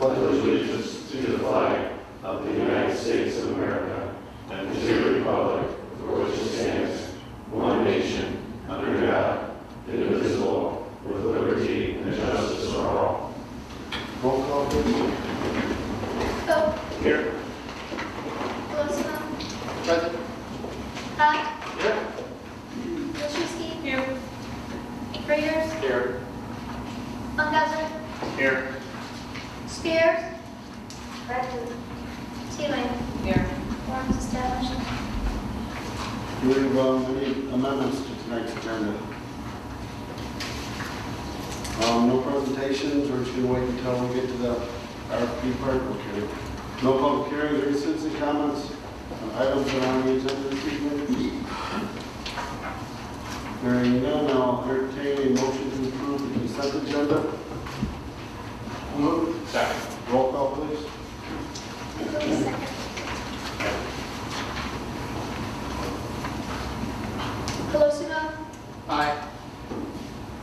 pledge allegiance to the flag of the United States of America and to the republic for which it stands, one nation, under God, indivisible, with liberty and justice for all. Roll call, please. Vote. Here. Lozano. Present. Hack. Here. Wilczewski. Here. Raiders. Here. Ungazer. Here. Spears. Present. Teeling. Here. Quorum is established. Do we have any amendments to tonight's agenda? No presentations. We're just going to wait until we get to the RFP part. Okay. No public hearings or any citizen comments on items that are on the agenda this evening. Hearing none, I'll entertain a motion to approve the consent agenda. Move. Second. Roll call, please. Please second. Colosimo. Aye.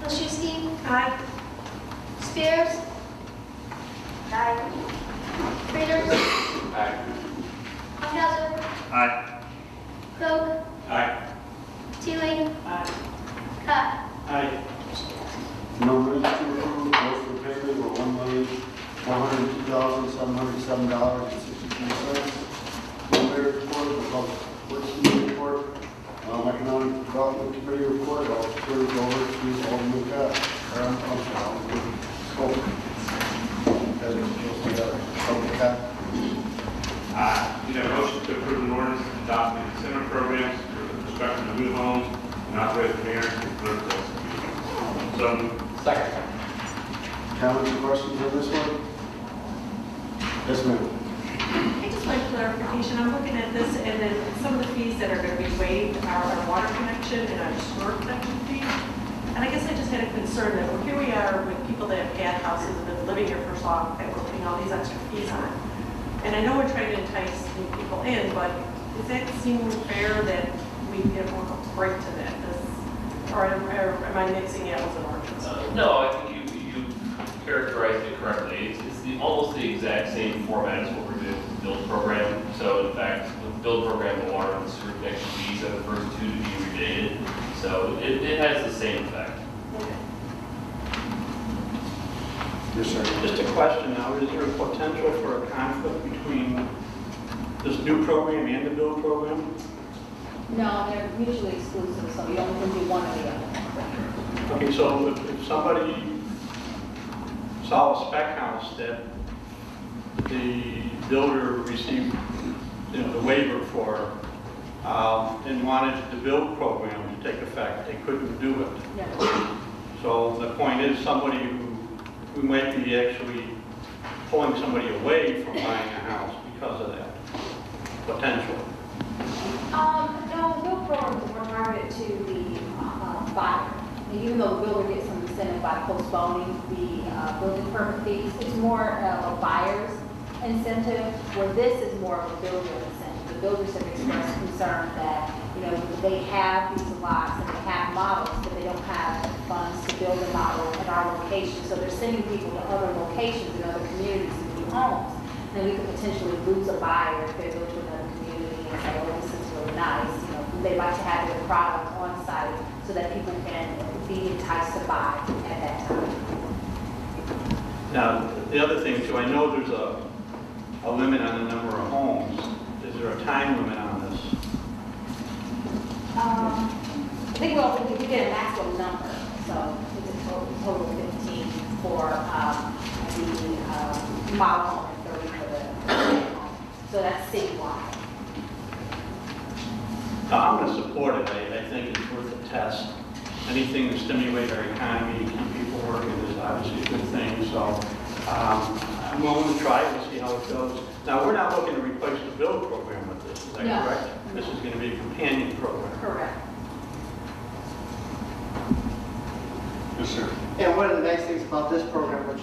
Wilczewski. Aye. Spears. Aye. Raiders. Aye. Ungazer. Aye. Koch. Aye. Teeling. Aye. Hack. Aye. No minutes to approve. Motion for payment for $1,102,707.62. No mayor's report, the public works committee report, economic development committee report. I'll turn it over to Alderman Cox. We have a motion to approve an ordinance adopting incentive programs for construction of new homes and authorize the mayor to clerk to execute. So moved. Second. Comments or questions on this one? Yes, ma'am. I just want clarification. I'm looking at this, and then some of the fees that are going to be waived are our water connection and our sewer connection fees. And I guess I just had a concern that, well, here we are with people that have had houses and been living here for so long, and we're putting all these extra fees on. And I know we're trying to entice new people in, but does that seem fair that we get more of a break to that? Or am I mixing apples and oranges? No, I think you characterized it correctly. It's almost the exact same format as what we're doing with the build program. So in fact, with the build program, the water and the sewer connection fees are the first two to be rebated. So it has the same effect. Yes, sir. Just a question now, is there a potential for a conflict between this new program and the build program? No, they're mutually exclusive, so you only can do one or the other. Okay, so if somebody saw a spec house that the builder received, the waiver for, and wanted the build program to take effect, they couldn't do it. Yeah. So the point is, somebody who might be actually pulling somebody away from buying a house because of that potential. No, build programs are more targeted to the buyer. And even though the builder gets some incentive by postponing the building permit fees, it's more of a buyer's incentive, where this is more of a builder incentive. The builders have expressed concern that, they have these lots and they have models, but they don't have funds to build a model at our location. So they're sending people to other locations in other communities to do homes. And we could potentially lose a buyer if they go to another community and say, oh, this is really nice. They like to have their product on site so that people can be enticed to buy at that time. Now, the other thing too, I know there's a limit on the number of homes. Is there a time limit on this? I think we get a maximum number, so it's a total 15 for the model home and 30 for the home. So that's citywide. I'm going to support it. I think it's worth a test. Anything to stimulate our economy, keep people working is obviously a good thing. So I'm willing to try it and see how it goes. Now, we're not looking to replace the build program with this, is that No. correct? This is going to be a companion program. Correct. Yes, sir. And one of the nice things about this program, which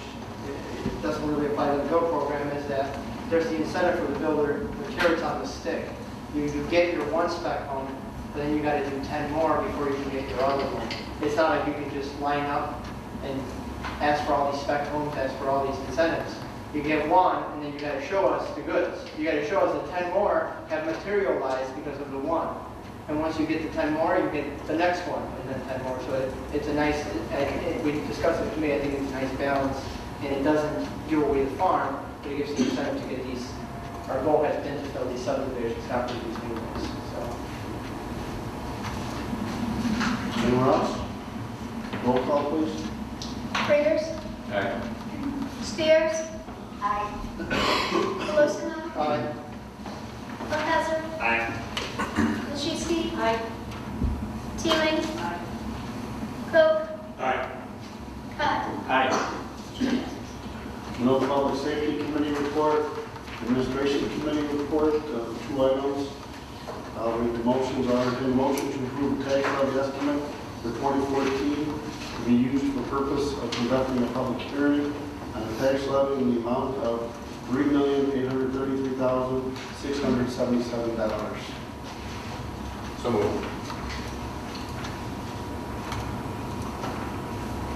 it doesn't really apply to the build program, is that there's the incentive for the builder, the carrots on the stick. You get your one spec home, but then you got to do 10 more before you can get your other one. It's not like you can just line up and ask for all these spec homes, ask for all these incentives. You get one, and then you gotta show us the goods. You gotta show us that 10 more have materialized because of the one. And once you get the 10 more, you get the next one, and then 10 more. So it's a nice, we discussed it to me, I think it's a nice balance, and it doesn't give away the farm, but it gives the incentive to get these, our goal has been to fill these subdivisions, not these new ones, so. Anyone else? Roll call, please. Raiders. Aye. Spears. Aye. Delosino. Aye. Bunkhauser. Aye. Luschewski. Aye. Teeling. Aye. Koch. Aye. Hut. Aye. No Public Safety Committee report, Administration Committee report, 2 items. I'll read the motions. I'll entertain a motion to approve the tax levy estimate for 2014 to be used for purpose of conducting a public hearing on the tax levy in the amount of $3,833,677. So moved.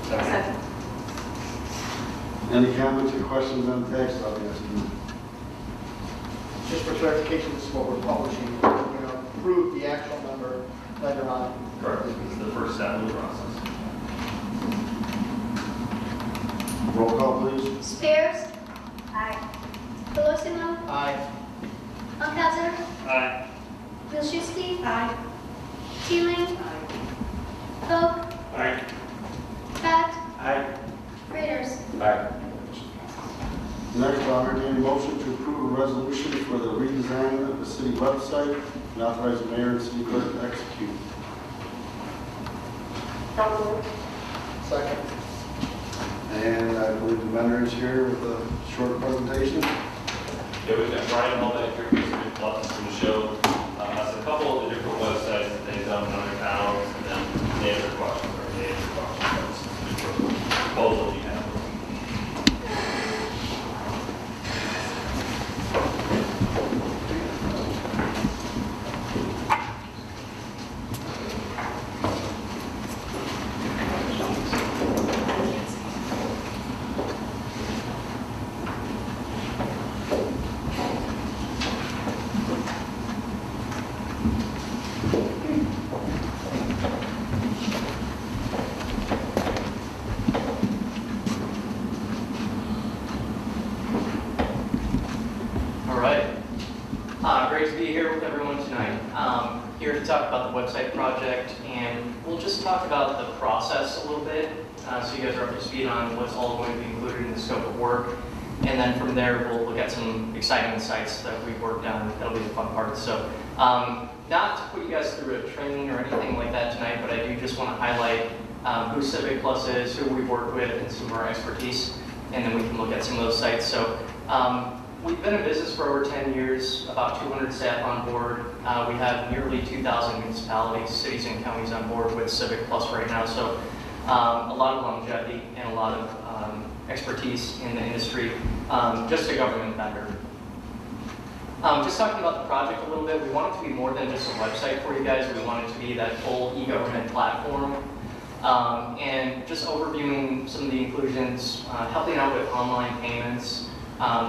Second. Any comments or questions on the tax levy estimate? Just for clarification, this is what we're publishing. We're going to approve the actual number later on. Correct. This is the first step in the process. Roll call, please. Spears. Aye. Delosino. Aye. Bunkhauser. Aye. Luschewski. Aye. Teeling. Koch. Aye. Hut. Aye. Raiders. Aye. Next, I'll entertain a motion to approve a resolution for the redesign of the city website and authorize the mayor and city clerk to execute. Second. And I believe the vendor is here with a short presentation. Yeah, we've got Brian Hall that introduced me to us to show us a couple of the different websites that they've done in other towns, and then they answer questions or they answer questions. That's the proposal you have. All right. Great to be here with everyone tonight. Here to talk about the website project, and we'll just talk about the process a little bit, so you guys are up to speed on what's all going to be included in the scope of work. And then from there, we'll look at some exciting insights that we've worked on. That'll be the fun part. So, not to put you guys through a training or anything like that tonight, but I do just want to highlight who Civic Plus is, who we've worked with, and some of our expertise, and then we can look at some of those sites. So, we've been in business for over 10 years, about 200 staff on board. We have nearly 2,000 municipalities, cities, and counties on board with Civic Plus right now. So a lot of longevity and a lot of expertise in the industry, just a government vendor. Just talking about the project a little bit, we want it to be more than just a website for you guys. We want it to be that full e-government platform. And just overviewing some of the inclusions, helping out with online payments,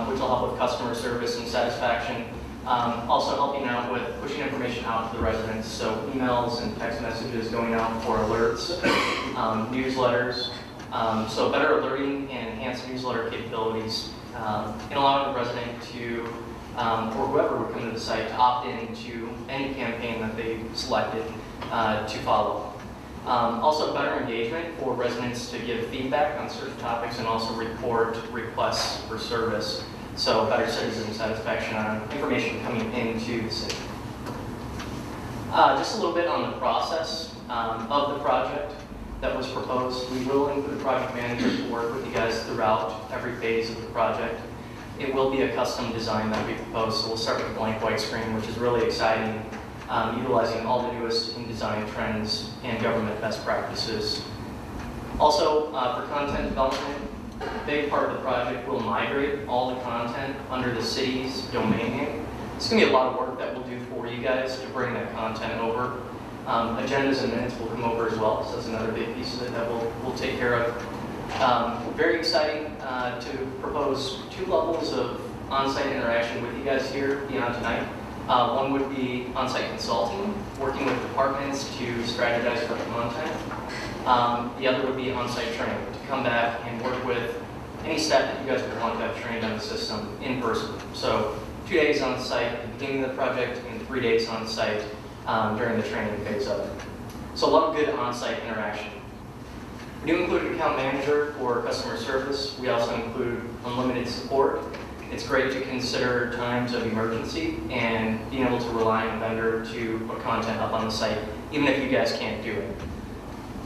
which will help with customer service and satisfaction. Also helping out with pushing information out to the residents, so emails and text messages going out for alerts, newsletters, so better alerting and enhanced newsletter capabilities, and allowing the resident to, or whoever would come to the site, to opt into any campaign that they selected to follow. Also better engagement for residents to give feedback on certain topics and also report requests for service. So better citizen satisfaction on information coming into the city. Just a little bit on the process of the project that was proposed. We will include a project manager to work with you guys throughout every phase of the project. It will be a custom design that we propose, so we'll start with a blank white screen, which is really exciting. Utilizing all the newest in design trends and government best practices. Also, for content development, a big part of the project will migrate all the content under the city's domain name. It's going to be a lot of work that we'll do for you guys to bring that content over. Agendas and minutes will come over as well, so that's another big piece of it that we'll take care of. Very exciting to propose 2 levels of on-site interaction with you guys here beyond tonight. One would be on-site consulting, working with departments to strategize for content. The other would be on-site training, to come back and work with any staff that you guys would want to have trained on the system in person. So 2 days on site at the beginning of the project and 3 days on site during the training phase of it. So a lot of good on-site interaction. We do include an account manager for customer service. We also include unlimited support. It's great to consider times of emergency and being able to rely on a vendor to put content up on the site, even if you guys can't do it.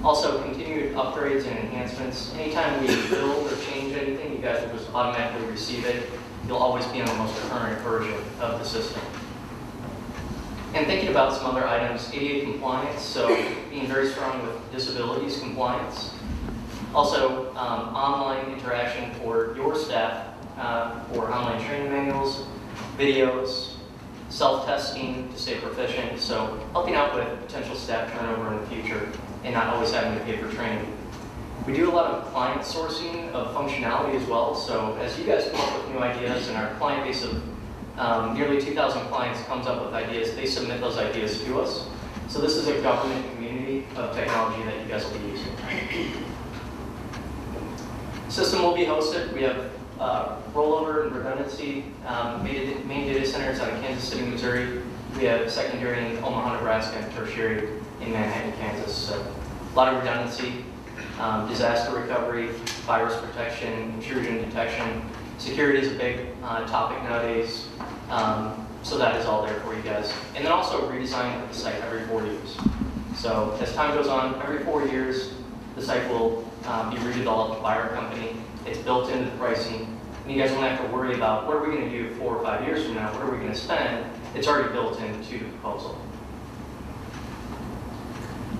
Also, continued upgrades and enhancements. Anytime we build or change anything, you guys will just automatically receive it. You'll always be on the most current version of the system. And thinking about some other items, ADA compliance, so being very strong with disabilities compliance. Also, online interaction for your staff, for online training manuals, videos, self-testing to stay proficient, so helping out with potential staff turnover in the future and not always having to pay for training. We do a lot of client sourcing of functionality as well, so as you guys come up with new ideas and our client base of nearly 2,000 clients comes up with ideas, they submit those ideas to us. So this is a government community of technology that you guys will be using. System will be hosted. We have rollover and redundancy, main data centers out of Kansas City, Missouri. We have secondary in Omaha, Nebraska, and tertiary in Manhattan, Kansas. So a lot of redundancy, disaster recovery, virus protection, intrusion detection. Security is a big topic nowadays. So that is all there for you guys. And then also redesign of the site every 4 years. So as time goes on, every 4 years, the site will be redeveloped by our company. It's built into the pricing. And you guys won't have to worry about what are we going to do 4 or 5 years from now, what are we going to spend. It's already built into the proposal.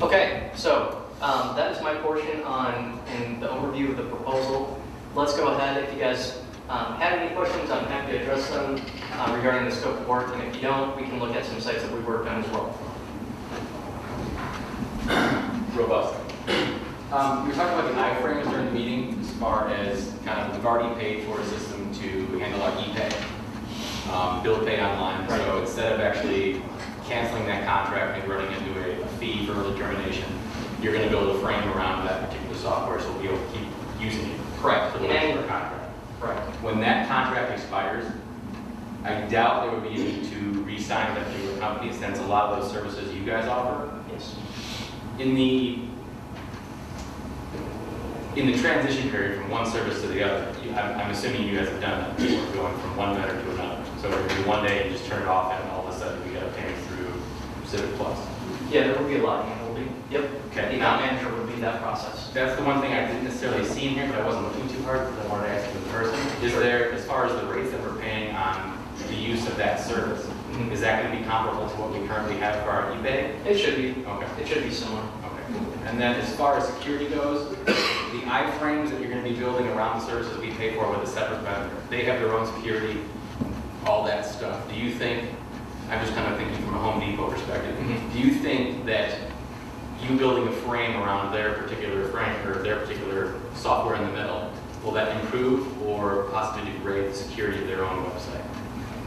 Okay, so that is my portion in the overview of the proposal. Let's go ahead. If you guys have any questions, I'm happy to address them regarding the scope of work. And if you don't, we can look at some sites that we've worked on as well. Robust. We were talking about the iframes during the meeting as far as kind of we've already paid for a system to handle our e-pay, bill pay online. Right. So instead of actually canceling that contract and running into a fee for early termination, you're going to build a frame around that particular software so we'll be able to keep using it. Correct. For the rest of our contract. Right. When that contract expires, I doubt there would be a need to re-sign that particular company since a lot of those services you guys offer. Yes. In the transition period from one service to the other, I'm assuming you guys have done that before, going from one vendor to another. So it would be one day you just turn it off and all of a sudden we get a payment through Civic Plus. Yeah, there will be a lot of hand-holding. Yep. Okay. The account manager would be that process. That's the one thing I didn't necessarily see in here, but I wasn't looking too hard because I wanted to ask you in person. Is there, as far as the rates that we're paying on the use of that service, is that going to be comparable to what we currently have for our eBay? It should be. Okay. It should be similar. Okay, cool. And then as far as security goes, the iframes that you're going to be building around the services we pay for with a separate vendor, they have their own security, all that stuff. Do you think, I'm just kind of thinking from a Home Depot perspective, do you think that you building a frame around their particular frame or their particular software in the middle, will that improve or possibly degrade the security of their own website?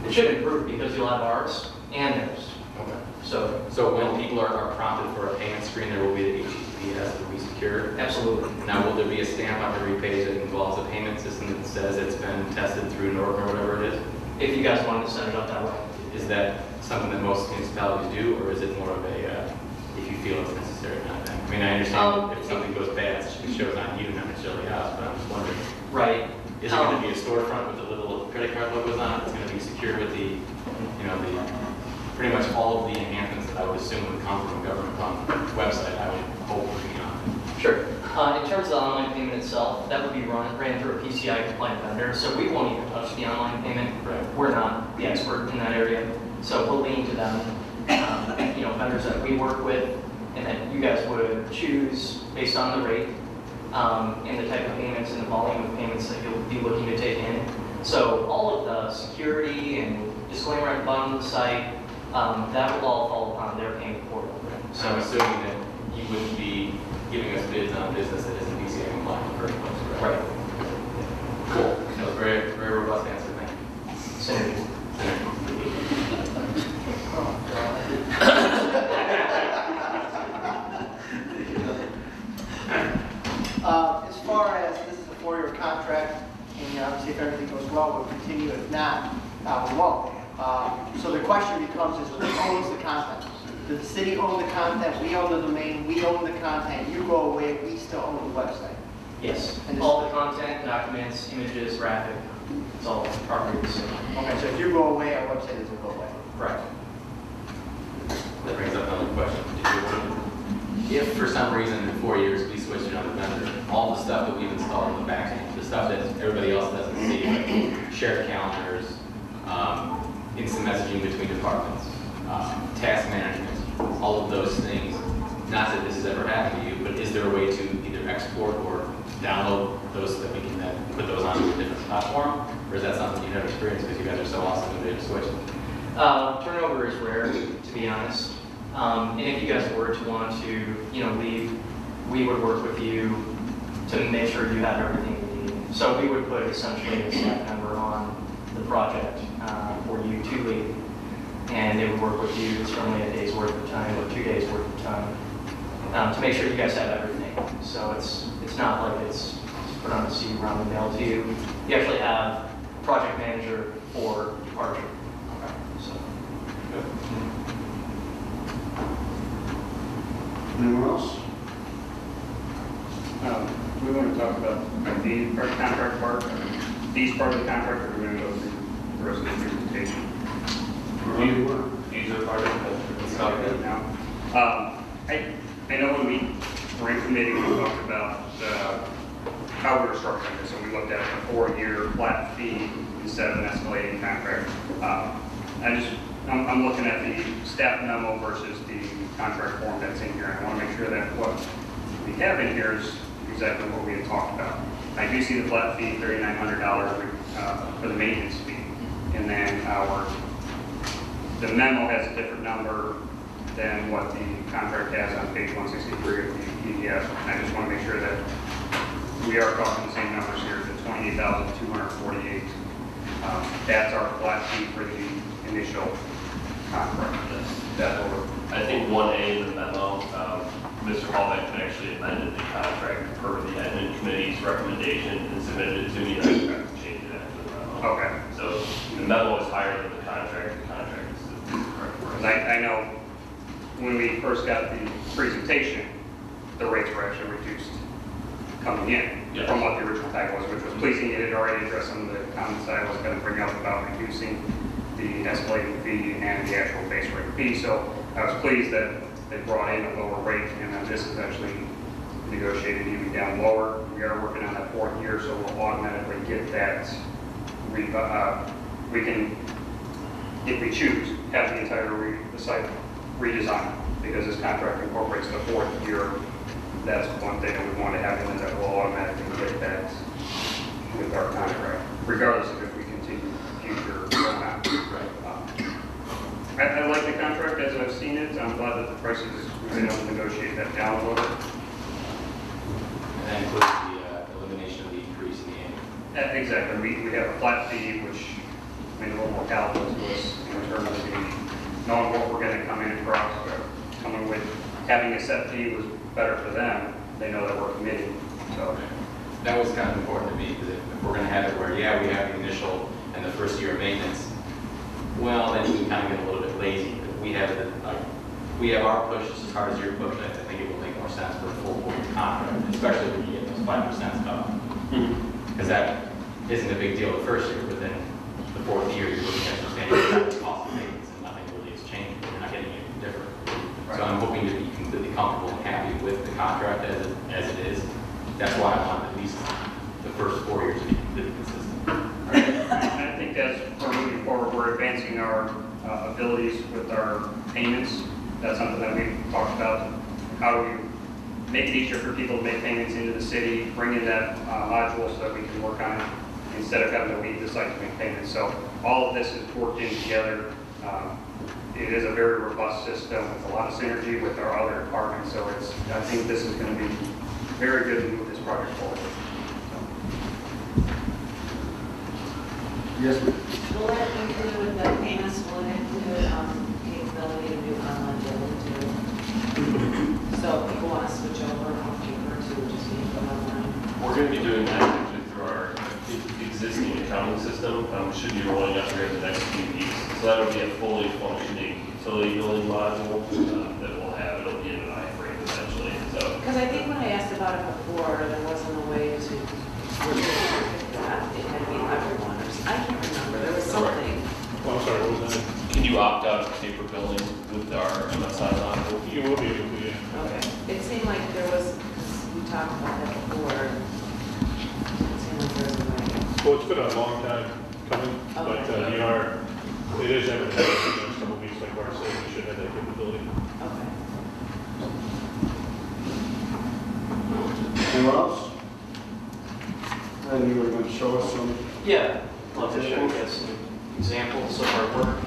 It should improve because you'll have ours and theirs. Okay. So when people are prompted for a payment screen, there will be the HTTPS that will be secure? absolutely. Now, will there be a stamp on every page that involves a payment system that says it's been tested through Norton or whatever it is? If you guys wanted to set it up that way. Is that something that most municipalities do, or is it more of a, if you feel it's necessary kind of thing? I mean, I understand if something goes bad, it shows on you, not necessarily us, but I'm just wondering. Right. Is it going to be a storefront with the little credit card logos on it? It's going to be secure with the, pretty much all of the enhancements that I would assume would come from a government website, I would hope would be on it. Sure. In terms of the online payment itself, that would be ran through a PCI compliant vendor, so we won't even touch the online payment. Right. We're not the expert in that area, so we'll lean to them. Vendors that we work with, and that you guys would choose based on the rate and the type of payments and the volume of payments that you'll be looking to take in. So all of the security and disclaimer at the bottom of the site, that will all fall upon their payment portal. So I'm assuming that you wouldn't be giving us bids on business that isn't PCI compliant in the first place, Right. Cool. That was a very, very robust answer, thank you. Synergy. As far as this is a 4-year contract, and obviously if everything goes well, we'll continue. If not, we won't. So the question becomes is who owns the content? Does the city own the content? We own the domain. We own the content. You go away. We still own the website. Yes, And this- all the content, documents, images, graphic, it's all property of the city. Okay, so if you go away, our website doesn't go away. Correct. That brings up another question. If for some reason in 4 years we switch another vendor, all the stuff that we've installed in the back end, the stuff that everybody else doesn't see, like shared calendars, instant messaging between departments, task management, all of those things, not that this has ever happened to you, but is there a way to either export or download those so that we can then put those onto a different platform? Or is that something you've never experienced because you guys are so awesome and they just switch? Turnover is rare, to be honest. And if you guys were to want to, leave, we would work with you to make sure you have everything you need. So we would put essentially a staff member on the project for you to leave, and they would work with you. It's only a day's worth of time or 2 days worth of time to make sure you guys have everything. So it's not like it's put on a CD around the mail to you. You actually have a project manager for departure. Okay. So. Anyone else? We want to talk about like the contract part, these part of the contract, or we're going to go through the rest of the presentation. These are part of the, Let's talk about it now. I know when we were in committee, we talked about how we were structuring this, and we looked at a 4-year flat fee instead of an escalating contract. I'm looking at the staff memo versus the contract form that's in here. I want to make sure that what we have in here is exactly what we had talked about. I do see the flat fee, $3,900 for the maintenance fee, and then the memo has a different number than what the contract has on page 163 of the PDF. And I just want to make sure that we are talking the same numbers here, the $28,248. That's our flat fee for the initial contract. I think 1A in the memo, Mr. Hallback actually amended the contract per the admin committee's recommendation and submitted it to me, and I forgot to change it after the memo. Okay. So the memo is higher than the contract is correct. Because I know when we first got the presentation, the rates were actually reduced coming in from what the original tag was, which was pleasing. It had already addressed some of the comments that I was going to bring up about reducing the escalating fee and the actual base rate fee. So I was pleased that they brought in a lower rate, and then this is actually negotiated even down lower. We are working on that 4th year, so we'll automatically get that. We can, if we choose, have the entire site redesigned, because this contract incorporates the 4th year. That's one thing that we want to have in there, that will automatically get that with our contract, regardless of if we continue future or not. I like the contract as I've seen it. I'm glad that the prices, we've been able to negotiate that down a little bit. And that includes the elimination of the increase in the annual. Exactly. We have a flat fee, which made a little more palatable to us in terms of knowing what we're going to come in across. Coming with having a set fee was better for them. They know that we're committed. So that was kind of important to me, because if we're going to have it where, we have the initial and the first year of maintenance, well, then we can kind of get a little bit lazy. We have our push just as hard as your push. I think it will make more sense for a full 4-year contract, especially when you get those 5% stuff. Because that isn't a big deal the first year, but then the 4th year you're looking at substantial cost of maintenance, and nothing really is changing. You're not getting anything different. So I'm hoping to be completely comfortable and happy with the contract as it is. That's why I want at least the first 4 years to be completely consistent. I think as we're moving forward, we're advancing our abilities with our payments. That's something that we've talked about. How do we make it easier for people to make payments into the city, bring in that module so that we can work on it instead of having to leave the site to make payments. So all of this is worked in together. It is a very robust system with a lot of synergy with our other departments. So I think this is going to be very good to move this project forward. So. Yes, ma'am. Will it include the payments, will it include capability to do online billing too? So if people want to switch over from paper to just being put online? We're going to be doing that actually through our existing accounting system. Should be rolling out here in the next few weeks. So that'll be a fully functioning utility billing module that we'll have. It'll be in an iframe essentially. So Because I think when I asked about it before, there wasn't a way to switch that. It had to be everyone. I can't remember. There was something. Well, I'm sorry, what was that? can you opt out of paper billing with our MSI module? You will be able to, yeah. Okay. It seemed like there was, we talked about that before. It seemed like there was a way. Well, it's been a long time coming, but Okay. it is everything. In the next couple of weeks, like Bart said, we should have that capability. Okay. Anyone else? And you were going to show us some. Yeah, love to show you guys some examples of our work.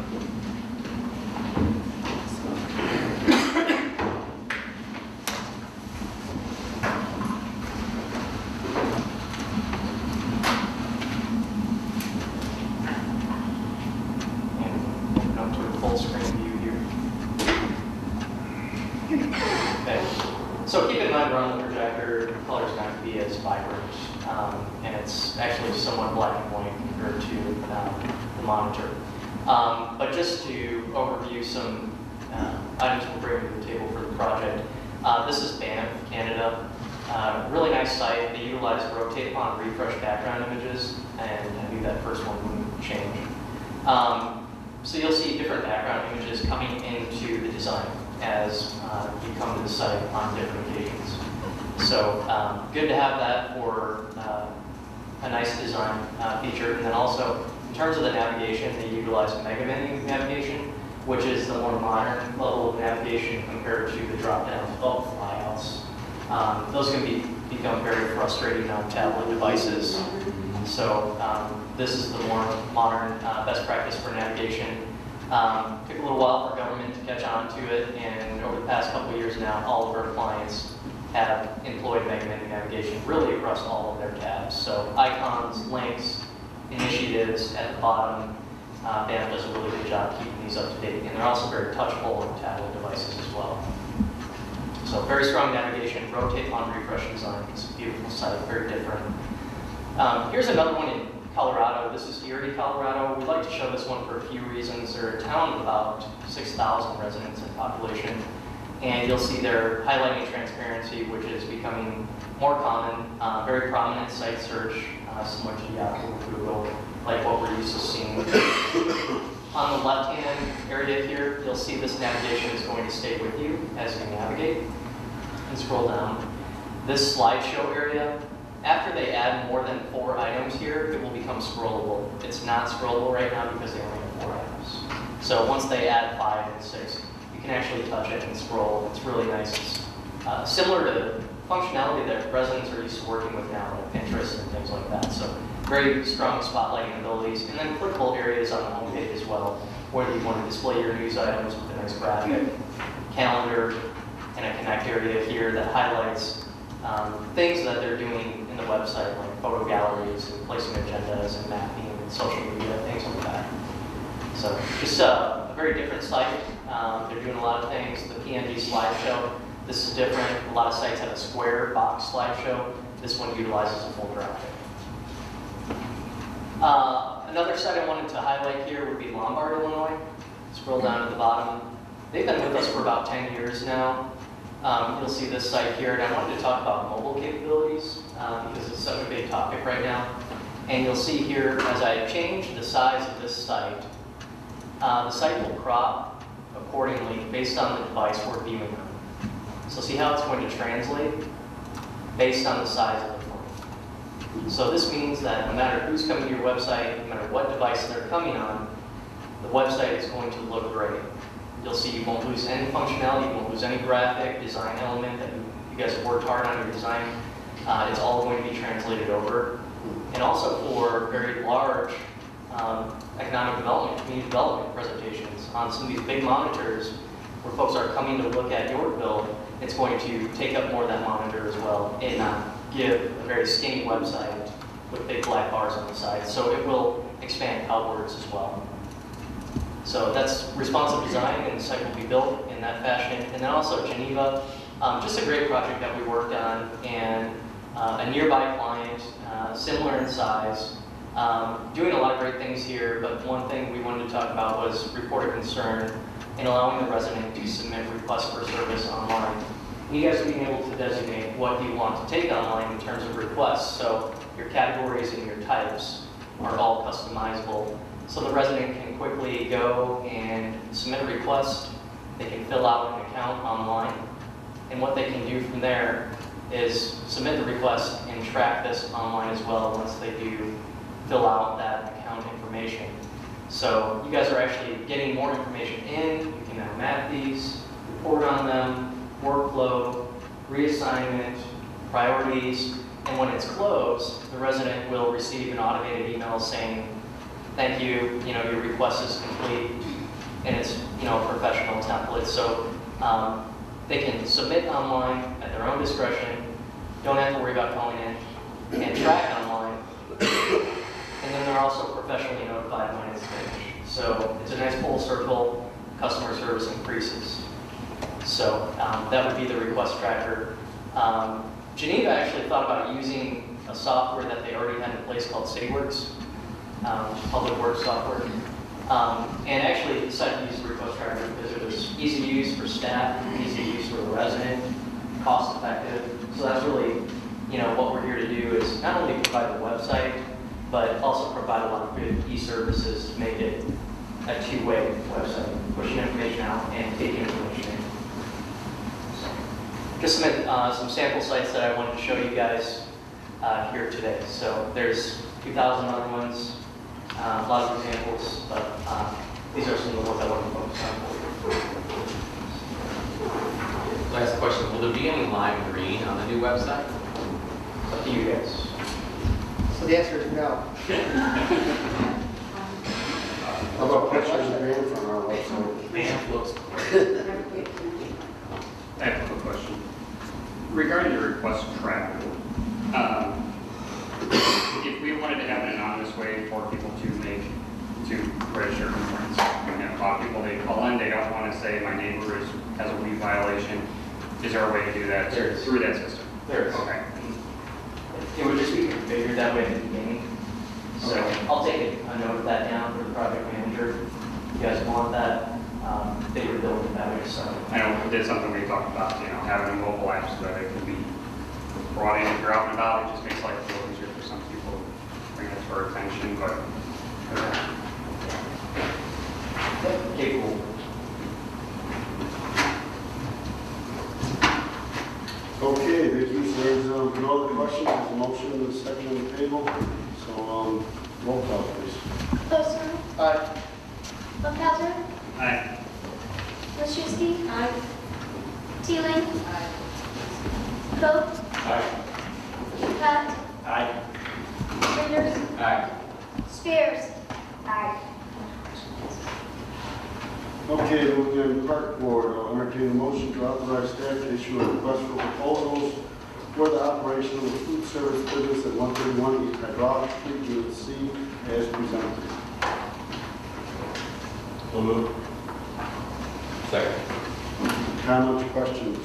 And come to a full screen view here. Okay. So keep in mind, we're on the projector, the color's not going to be as vibrant, and it's actually somewhat black and white compared to the monitor. But just to overview some items we'll bring to the table for the project. This is Banff, Canada. Really nice site. They utilize rotate upon refresh background images, and I think that first one wouldn't change. So you'll see different background images coming into the design as you come to the site on different occasions. So good to have that for a nice design feature. And then also, in terms of the navigation, they utilize mega menu navigation, which is the more modern level of navigation compared to the drop-down flyouts. Those can become very frustrating on tablet devices. So this is the more modern best practice for navigation. Took a little while for government to catch on to it, and over the past couple of years now, all of our clients have employed mega menu navigation really across all of their tabs. So icons, links, initiatives at the bottom. Banff does a really good job keeping these up to date, and they're also very touchable on tablet devices as well. So very strong navigation, rotate on refresh design. It's a beautiful site, very different. Here's another one in Colorado. This is Erie, Colorado. We'd like to show this one for a few reasons. They're a town of about 6,000 residents in population. And you'll see they're highlighting transparency, which is becoming more common. Very prominent site search, similar to Yahoo or Google, like what we're used to seeing. On the left-hand area here, you'll see this navigation is going to stay with you as you navigate. And scroll down. This slideshow area, after they add more than 4 items here, it will become scrollable. It's not scrollable right now because they only have 4 items. So once they add 5 and 6, you can actually touch it and scroll. It's really nice. It's similar to functionality that residents are used to working with now, like Pinterest and things like that. So very strong spotlighting abilities. And then clickable areas on the home page as well, whether you want to display your news items with a nice graphic, calendar, and a connect area here that highlights things that they're doing in the website, like photo galleries and placing agendas and mapping and social media, things like that. So just a very different site. They're doing a lot of things. The PNG slideshow, this is different. A lot of sites have a square box slideshow. This one utilizes a full graphic. Another site I wanted to highlight here would be Lombard, Illinois. Scroll down to the bottom. They've been with us for about 10 years now. You'll see this site here, and I wanted to talk about mobile capabilities because it's such a big topic right now. And you'll see here, as I change the size of this site, the site will crop accordingly based on the device we're viewing on. So see how it's going to translate based on the size of the phone. So this means that no matter who's coming to your website, no matter what device they're coming on, the website is going to look great. You'll see you won't lose any functionality, you won't lose any graphic, design element that you guys have worked hard on your design. It's all going to be translated over. And also for very large economic development, community development presentations on some of these big monitors where folks are coming to look at Yorkville, it's going to take up more of that monitor as well and not give a very skinny website with big black bars on the side. So it will expand outwards as well. So that's responsive design, and the site will be built in that fashion. And then also Geneva, just a great project that we worked on, and a nearby client, similar in size, doing a lot of great things here, but one thing we wanted to talk about was report of concern and allowing the resident to submit requests for service online. And you guys being able to designate what you want to take online in terms of requests. So your categories and your types are all customizable. So the resident can quickly go and submit a request. They can fill out an account online. And what they can do from there is submit the request and track this online as well once they do fill out that account information. So you guys are actually getting more information in. You can now map these, report on them, workflow, reassignment, priorities, and when it's closed, the resident will receive an automated email saying, thank you, your request is complete, and it's, a professional template. So they can submit online at their own discretion, don't have to worry about calling in, and track online, and then they're also professionally notified when it's finished. So it's a nice full circle, customer service increases. So that would be the request tracker. Geneva actually thought about using a software that they already had in place called CityWorks, public works software. And actually decided to use the request tracker because it was easy to use for staff, easy to use for the resident, cost effective. So that's really, what we're here to do is not only provide the website, but also provide a lot of good e-services to make it a two-way website, pushing information out and taking information in. Just some sample sites that I wanted to show you guys here today. So there's 2,000 other ones, a lot of examples, but these are some of the ones I want to focus on. Last question, will there be any lime green on the new website? It's up to you guys. So the answer is no. How about pictures of man from our website? Man, looks great. I have a quick question. Regarding the request tracker, if we wanted to have an anonymous way for people to register complaints, a lot of people, they call in, they don't want to say my neighbor has a weed violation. Is there a way to do that through that system? There is. Okay. It would just be configured that way at the beginning. So Okay. I'll take a note of that down for the project manager. If you guys want that, they would build it that way. So I know we did something we talked about, having a mobile app so that it can be brought in if you're out and about. It just makes life a little easier for some people to bring it to our attention, but okay, cool. Okay, thank you. So there's no other questions. There's a motion and a second on the table. So roll call, please. Postma, Aye. Lefhauser, Aye. Wilczewski. Aye. Teeling. Aye. Vogt. Aye. Pat. Aye. Friters. Aye. Spears. Aye. Okay, moving on, Park Board, I'll entertain a motion to authorize staff to issue a request for proposals for the operation of the food service business at 131 East Hydraulic Street, Unit C, as presented. We'll move. Second. Comments, questions?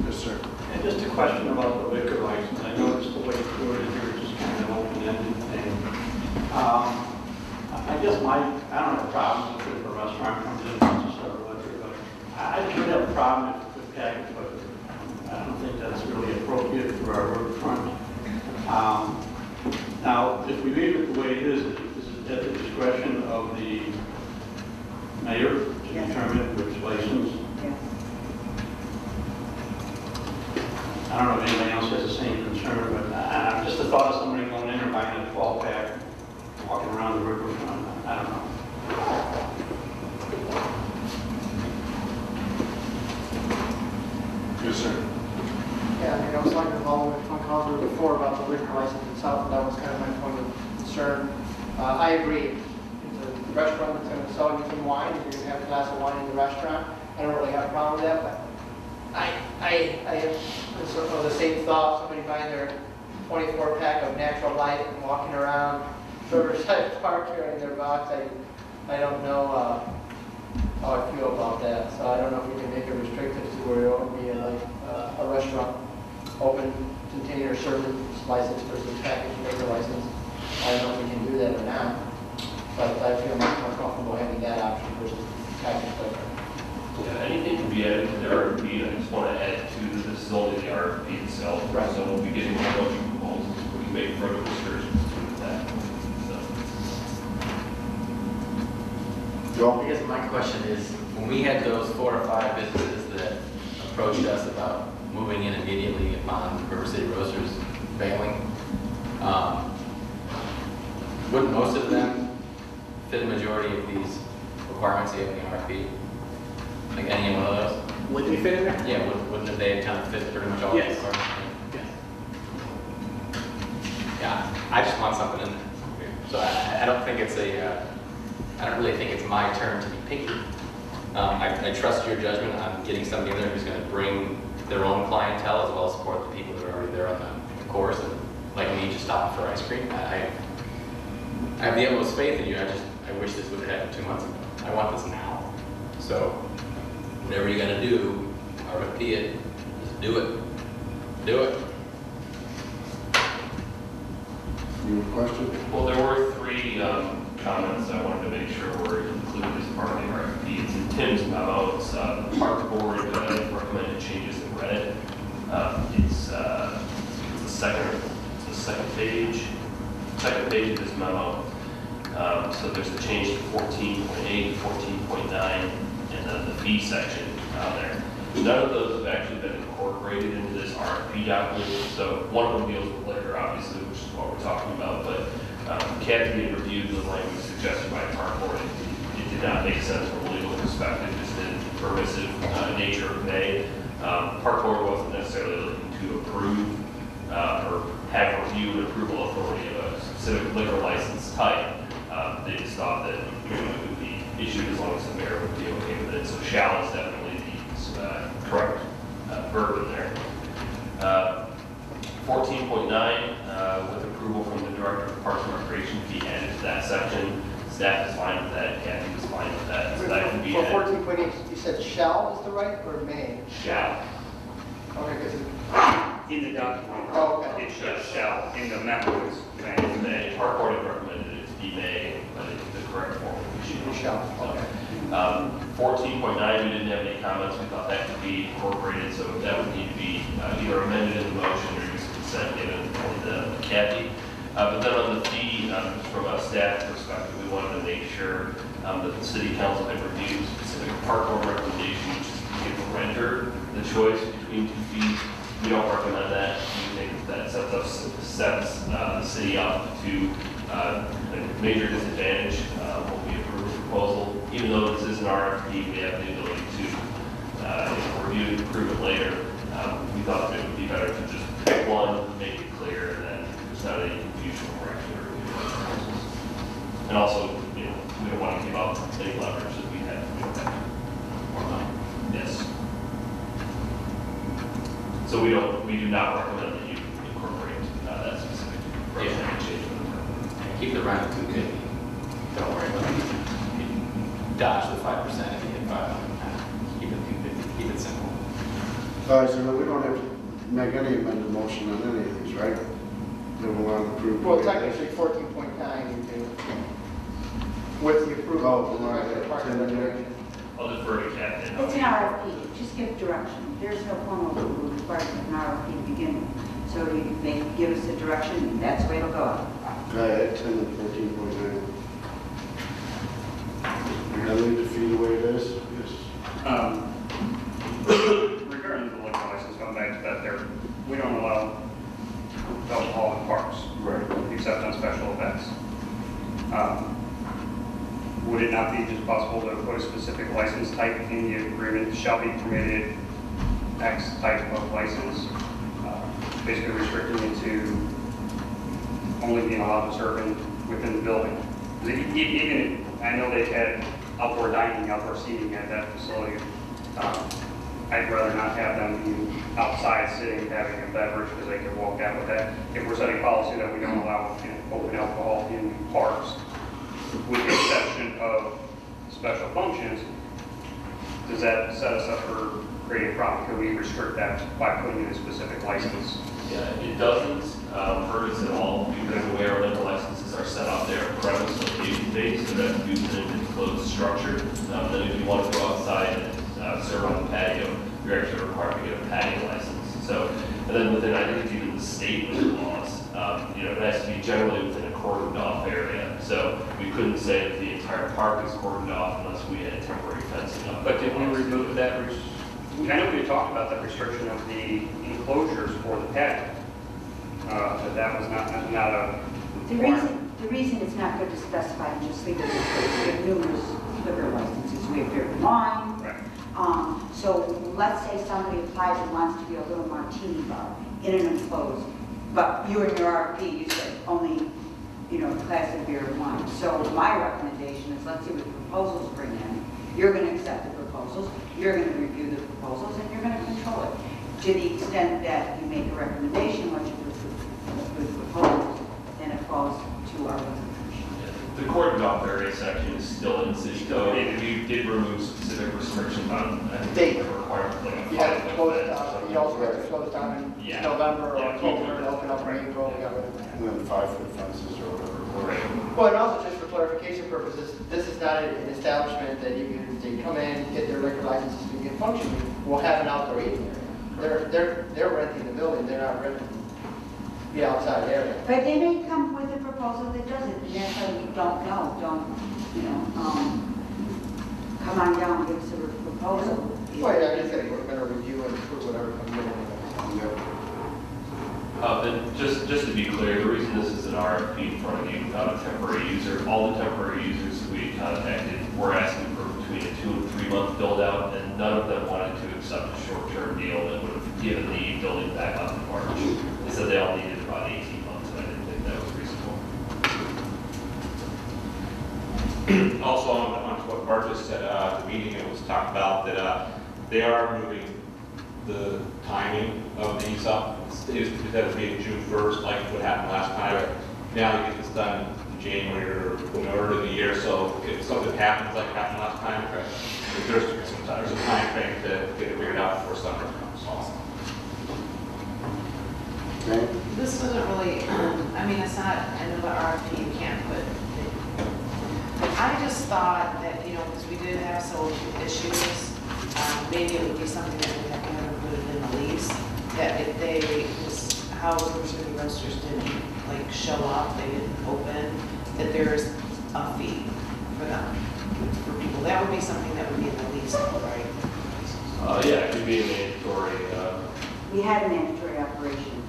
Yes, sir. And just a question about the liquor license. I noticed the way through it here is just kind of open-ended thing. I guess I don't have a problem with it if a restaurant comes in and just serve liquor, but I would have a problem if it's packaged liquor. I don't think that's really appropriate for our riverfront. Now, if we leave it the way it is it at the discretion of the mayor to determine which license? I don't know if anybody else has the same concern, but just the thought of somebody going in or buying a 12-pack, walking around the riverfront, I don't know. Yes, sir. Yeah, I was talking to Paul on call before about the liquor license itself, and that was kind of my point of concern. I agree. It's a restaurant that's going to sell you some wine, you're going to have a glass of wine in the restaurant. I don't really have a problem with that, but I have sort of the same thought, somebody buying their 24-pack of Natural Light and walking around Riverside Park here in their box, I don't know how I feel about that. So I don't know if we can make it restrictive to where it would be like a restaurant, open container service license versus packaged liquor license. I don't know if we can do that or not, but I feel much more comfortable having that option versus packaged liquor. Yeah, anything can be added to the RFP, I just want to add to that this is only the RFP itself. Right. So we'll be getting a bunch of proposals, we can make further excursions to that. So, Joe? I guess my question is, when we had those 4 or 5 businesses that approached us about moving in immediately upon River City Roasters failing, wouldn't most of them fit the majority of these requirements you have in the RFP? Like any one of those? Would they fit in there? Yeah, wouldn't they kind of fit pretty much all of Yes. these requirements? Yes. Yeah, I just want something in there. So I don't think it's I don't really think it's my turn to be picky. I trust your judgment on getting somebody in there who's going to bring their own clientele as well as support the people that are already there on the course and like me just stopping for ice cream. I have the utmost faith in you. I wish this would have happened 2 months ago. I want this now. So whatever you're going to do, RFP it, just do it. Do it. You have a question? well, there were 3 comments I wanted to make sure were included as part of the RFP. It's in Tim's memo, it's the park board recommended changes in red. It's the second page of this memo. So there's the change to 14.8, 14.9, and then the fee section on there. None of those have actually been incorporated into this RFP document. So one of them deals with liquor, obviously, which is what we're talking about. But Kathy had reviewed the language suggested by park board. It did not make sense from a legal perspective, just the permissive nature of may. Park board wasn't necessarily looking to approve or have review and approval authority of a specific liquor license type. They just thought that it would be issued as long as the mayor would be okay with it. So shall is definitely the correct verb in there. 14.9, with approval from the Director of Parks and Recreation, be added to that section. Staff is fine with that, Kathy was fine with that, so that can be For added. 14.8, you said shall is the right or may? Shall. Okay, because In the document, Oh, okay. it says shall, in the memo it's may. May. Park board had recommended it to be may, but the correct form would be you shall. shall, okay. 14.9, we didn't have any comments. We thought that could be incorporated, so that would need to be either amended in the motion or just consent given to Kathy. But then on the fee, from a staff perspective, we wanted to make sure that the city council had reviewed specific park board recommendations, which is to give the renter the choice between 2 fees. We don't recommend that. We think that sets the city up to a major disadvantage when we approve a proposal. Even though this is an RFP, we have the ability to review and approve it later. We thought that it would be better to just pick one, make it clear, and then there's not any confusion when we're actually reviewing the proposals. And also, we don't want to give up any leverage that we have. More money. Yes. So we do not recommend that you incorporate that specific approach and change of the permit. Keep the rent at 250. Don't worry about it. Dodge the 5% if you hit 500. Keep it 250. Keep it simple. All right, so we don't have to make any amended motion on any of these, right? Then we'll want to approve. Well, technically 14.9 you do. With the approval of the Director of Parks and Recreation. I'll defer to Kathy. It's an RFP, just give direction. There's no formal requirement in an RFP to begin with. So they give us the direction, and that's the way it'll go. Okay, 10 and 14.9. We're going to leave the fee the way it is? Yes. Regarding the liquor license, going back to that there, we don't allow alcohol in parks. Right. Except on special events. Would it not be just possible to put a specific license type in the agreement, shall be permitted X type of license? Basically restricting it to only being allowed to serve within the building. Even, I know they've had outdoor dining, outdoor seating at that facility. I'd rather not have them be outside sitting, having a beverage, because they could walk out with that. If we're setting policy that we don't allow open alcohol in parks, with the exception of special functions, does that set us up for creating a problem? Can we restrict that by putting in a specific license? Yeah, it doesn't hurt us at all because the way our liquor licenses are set up, they're premise location based, so that's used in an enclosed structure. Then if you want to go outside and serve on the patio, you're actually required to get a patio license. So, and then within, I think it's even the state laws, it has to be generally within a cordoned off area. So we couldn't say that the entire park is cordoned off unless we had temporary fencing up. But did we remove that? I know we talked about the restriction of the enclosures for the patio. That was not a The reason it's not good to specify and just leave it this way, we have numerous liquor licenses, we have beer and wine. Right. So let's say somebody applies and wants to be a little martini bar in an enclosed, but you in your RFP, you said only, class of beer and wine. So my recommendation is let's see what proposals bring in. You're going to accept the proposals, you're going to review the proposals, and you're going to control it. To the extent that you make a recommendation, what you propose, then it falls to our resolution. The cordoned off area section is still in the city code, and we did remove specific restrictions on, I think, Date. the requirement, like a You have to 5-foot close it fence or down, something. you also have to close down in Yeah. November or Yeah, October, and open up in April, we got rid of that. And then 5-foot fences or whatever. Right. Well, and also just for clarification purposes, this is not an establishment that you can, they come in, get their liquor licenses to get functioning, we'll have an outdoor eating area. They're renting the building, they're not renting the outside area. But they may come with a proposal that does it, and that's why we don't know, come on down and give us a proposal. Well, yeah, I just think we're gonna review and approve whatever comes in. And just to be clear, the reason this is an RFP in front of you without a temporary user, all the temporary users that we contacted were asking for between a 2 and 3 month build out, and none of them wanted to accept a short-term deal that would have given the building back up in March. They said they all needed about 18 months, and I didn't think that was reasonable. Also, on what Bart just said, at the meeting, it was talked about that they are moving the timing of these up. Instead of being June 1st, like what happened last time, now they get this done in January or whenever in the year. So if something happens like happened last time, there's a time frame to get it figured out before summer comes. Awesome. Okay. This wasn't really, it's not, I know the RFP you can't put. I just thought that, because we did have some issues, maybe it would be something that we have to have included in the lease, that if they, housers or the roasters didn't show up, they didn't open, that there's a fee for them, for people. That would be something that would be in the lease, right? Yeah, it could be a mandatory. We had a mandatory operation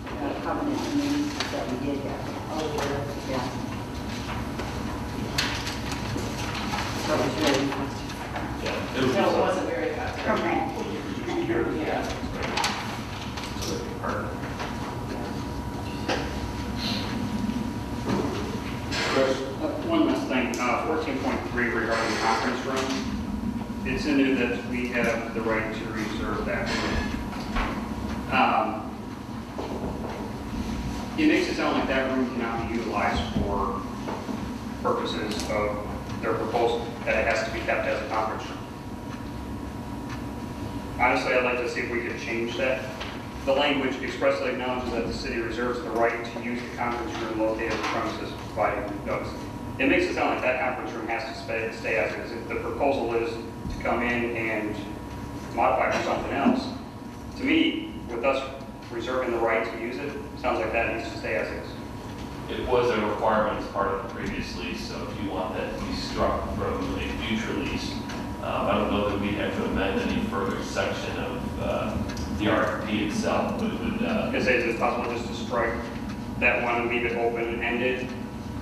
covenant in the leases that we did have. Oh, Yeah. So it was really Yeah, it would be So it something. wasn't very effective. correct. Yeah. So they can partner. Chris? One last thing, 14.3 regarding the conference room. It's in there that we have the right to reserve that room. It makes it sound like that room cannot be utilized for purposes of their proposal, that it has to be kept as a conference room. Honestly, I'd like to see if we could change that. The language expressly acknowledges that the city reserves the right to use the conference room located on the premises providing notice. It makes it sound like that conference room has to stay as is. If the proposal is to come in and modify for something else, to me, with us reserving the right to use it, sounds like that needs to stay as is. It was a requirement as part of the previous lease, so if you want that to be struck from a future lease, I don't know that we have to amend any further section of the RFP itself, but it would. Because it's possible just to strike that one and leave it open-ended.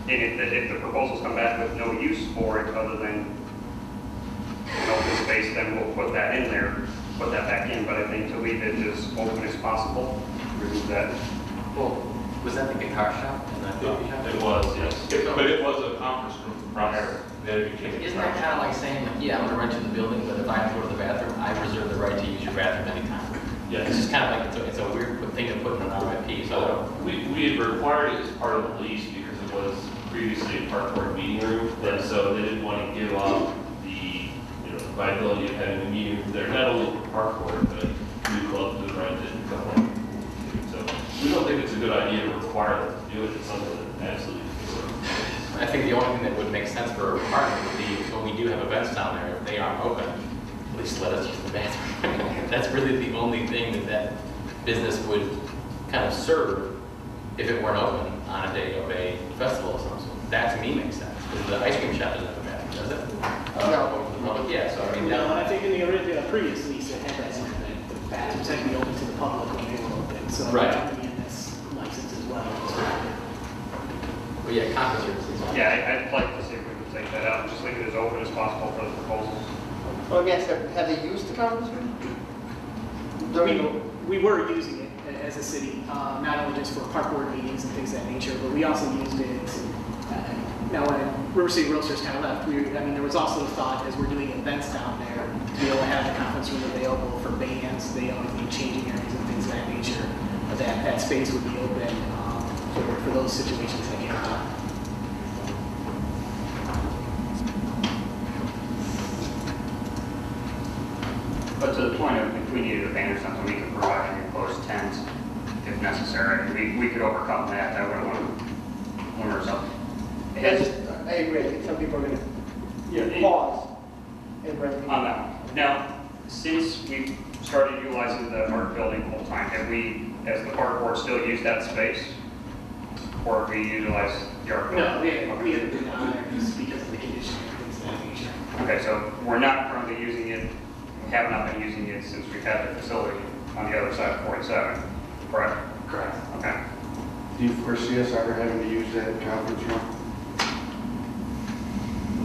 And if the proposals come back with no use for it other than an open space, then we'll put that in there, put that back in. But I think to leave it as open as possible, remove that. Well, was that the guitar shop in that coffee shop? It was, yes. But it was a conference room prior, then it became a Isn't that kind of like saying, yeah, I'm going to rent you the building, but if I have to go to the bathroom, I reserve the right to use your bathroom anytime. Yeah. It's just kind of like, it's a weird thing to put in an RFP, so I don't. We had required it as part of the lease because it was previously a carport meeting room, and so they didn't want to give up the, viability of having a meeting room there, not only for carport, but new clubs would rent it and go on. So we don't think it's a good idea to require them to do it. It's something that absolutely. I think the only thing that would make sense for a partner would be when we do have events down there, if they aren't open, at least let us use the bathroom. That's really the only thing that business would kind of serve if it weren't open on a day of a festival or something. That to me makes sense, because the ice cream shop doesn't have a bathroom, does it? No. Yeah, so I mean, No, I think in the original previous lease, it had that something, the bathrooms had to be open to the public when they were open, so Right. that would be in this license as well. Well, yeah, conference rooms. Yeah, I'd like to see if we can take that out and just leave it as open as possible for the proposals. Well, yes, have they used the conference room? We were using it as a city, not only just for park board meetings and things of that nature, but we also used it, now when River City Roasters kind of left, there was also the thought as we're doing events down there, to be able to have the conference room available for bands, they always need changing areas and things of that nature, that space would be open for those situations that came up. But to the point of if we needed a band or something, we could provide an enclosed tent if necessary. We could overcome that. That would limit something. I agree, I think some people are going to pause and rent. On that one. Now, since we started utilizing the art building full time, have we, as the park board, still used that space? Or have we utilized the art building? No, we haven't been down there just because of the condition and things of that nature. Okay, so we're not currently using it, have not been using it since we've had the facility on the other side of 47, correct? Correct. Okay. Do you foresee us ever having to use that conference room?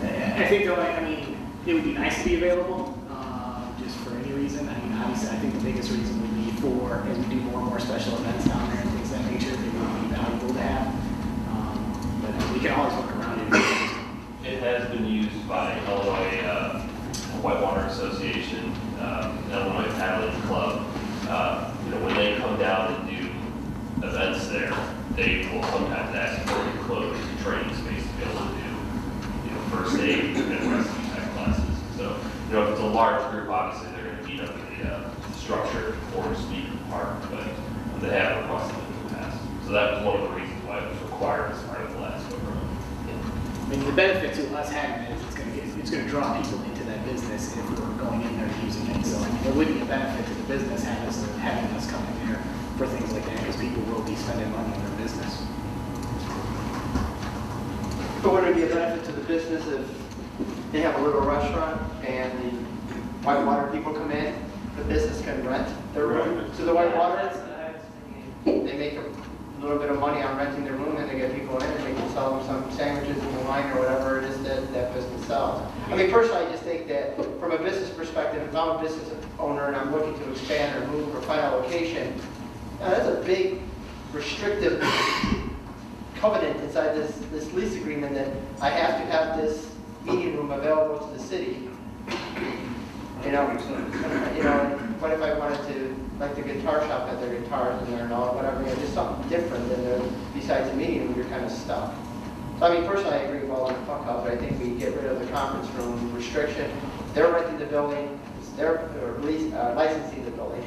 I think it would be nice to be available, just for any reason. Obviously, I think the biggest reason would be as we do more and more special events down there and things of that nature, it would be valuable to have. But we can always work around it. It has been used by Illinois Whitewater Association, Illinois Paddling Club. When they come down and do events there, they will sometimes ask for a closed training space to be able to do, first aid and rescue type classes. So, if it's a large group, obviously they're going to meet up in the structure or speak in the park, but they have requested it in the past. So that was one of the reasons why it was required as part of the last program. The benefit to us having it is it's going to draw people into that business if we're going in there and using it. So there would be a benefit to the business having us come in there for things like that, because people will be spending money on their business. But would it be a benefit to the business if they have a little restaurant and the Whitewater people come in, the business can rent their room to the Whitewater? They make a little bit of money on renting their room, and they get people in, and they can sell them some sandwiches and wine or whatever it is that business sells. Personally, I just think that from a business perspective, if I'm a business owner and I'm looking to expand or move or find a location, that's a big restrictive covenant inside this lease agreement that I have to have this meeting room available to the city. What if I wanted to, like the guitar shop had their guitars in there and all, whatever, just something different than besides the meeting room, you're kind of stuck. So personally, I agree with all the fuck ups, but I think we get rid of the conference room restriction. They're renting the building, it's their, or at least licensing the building.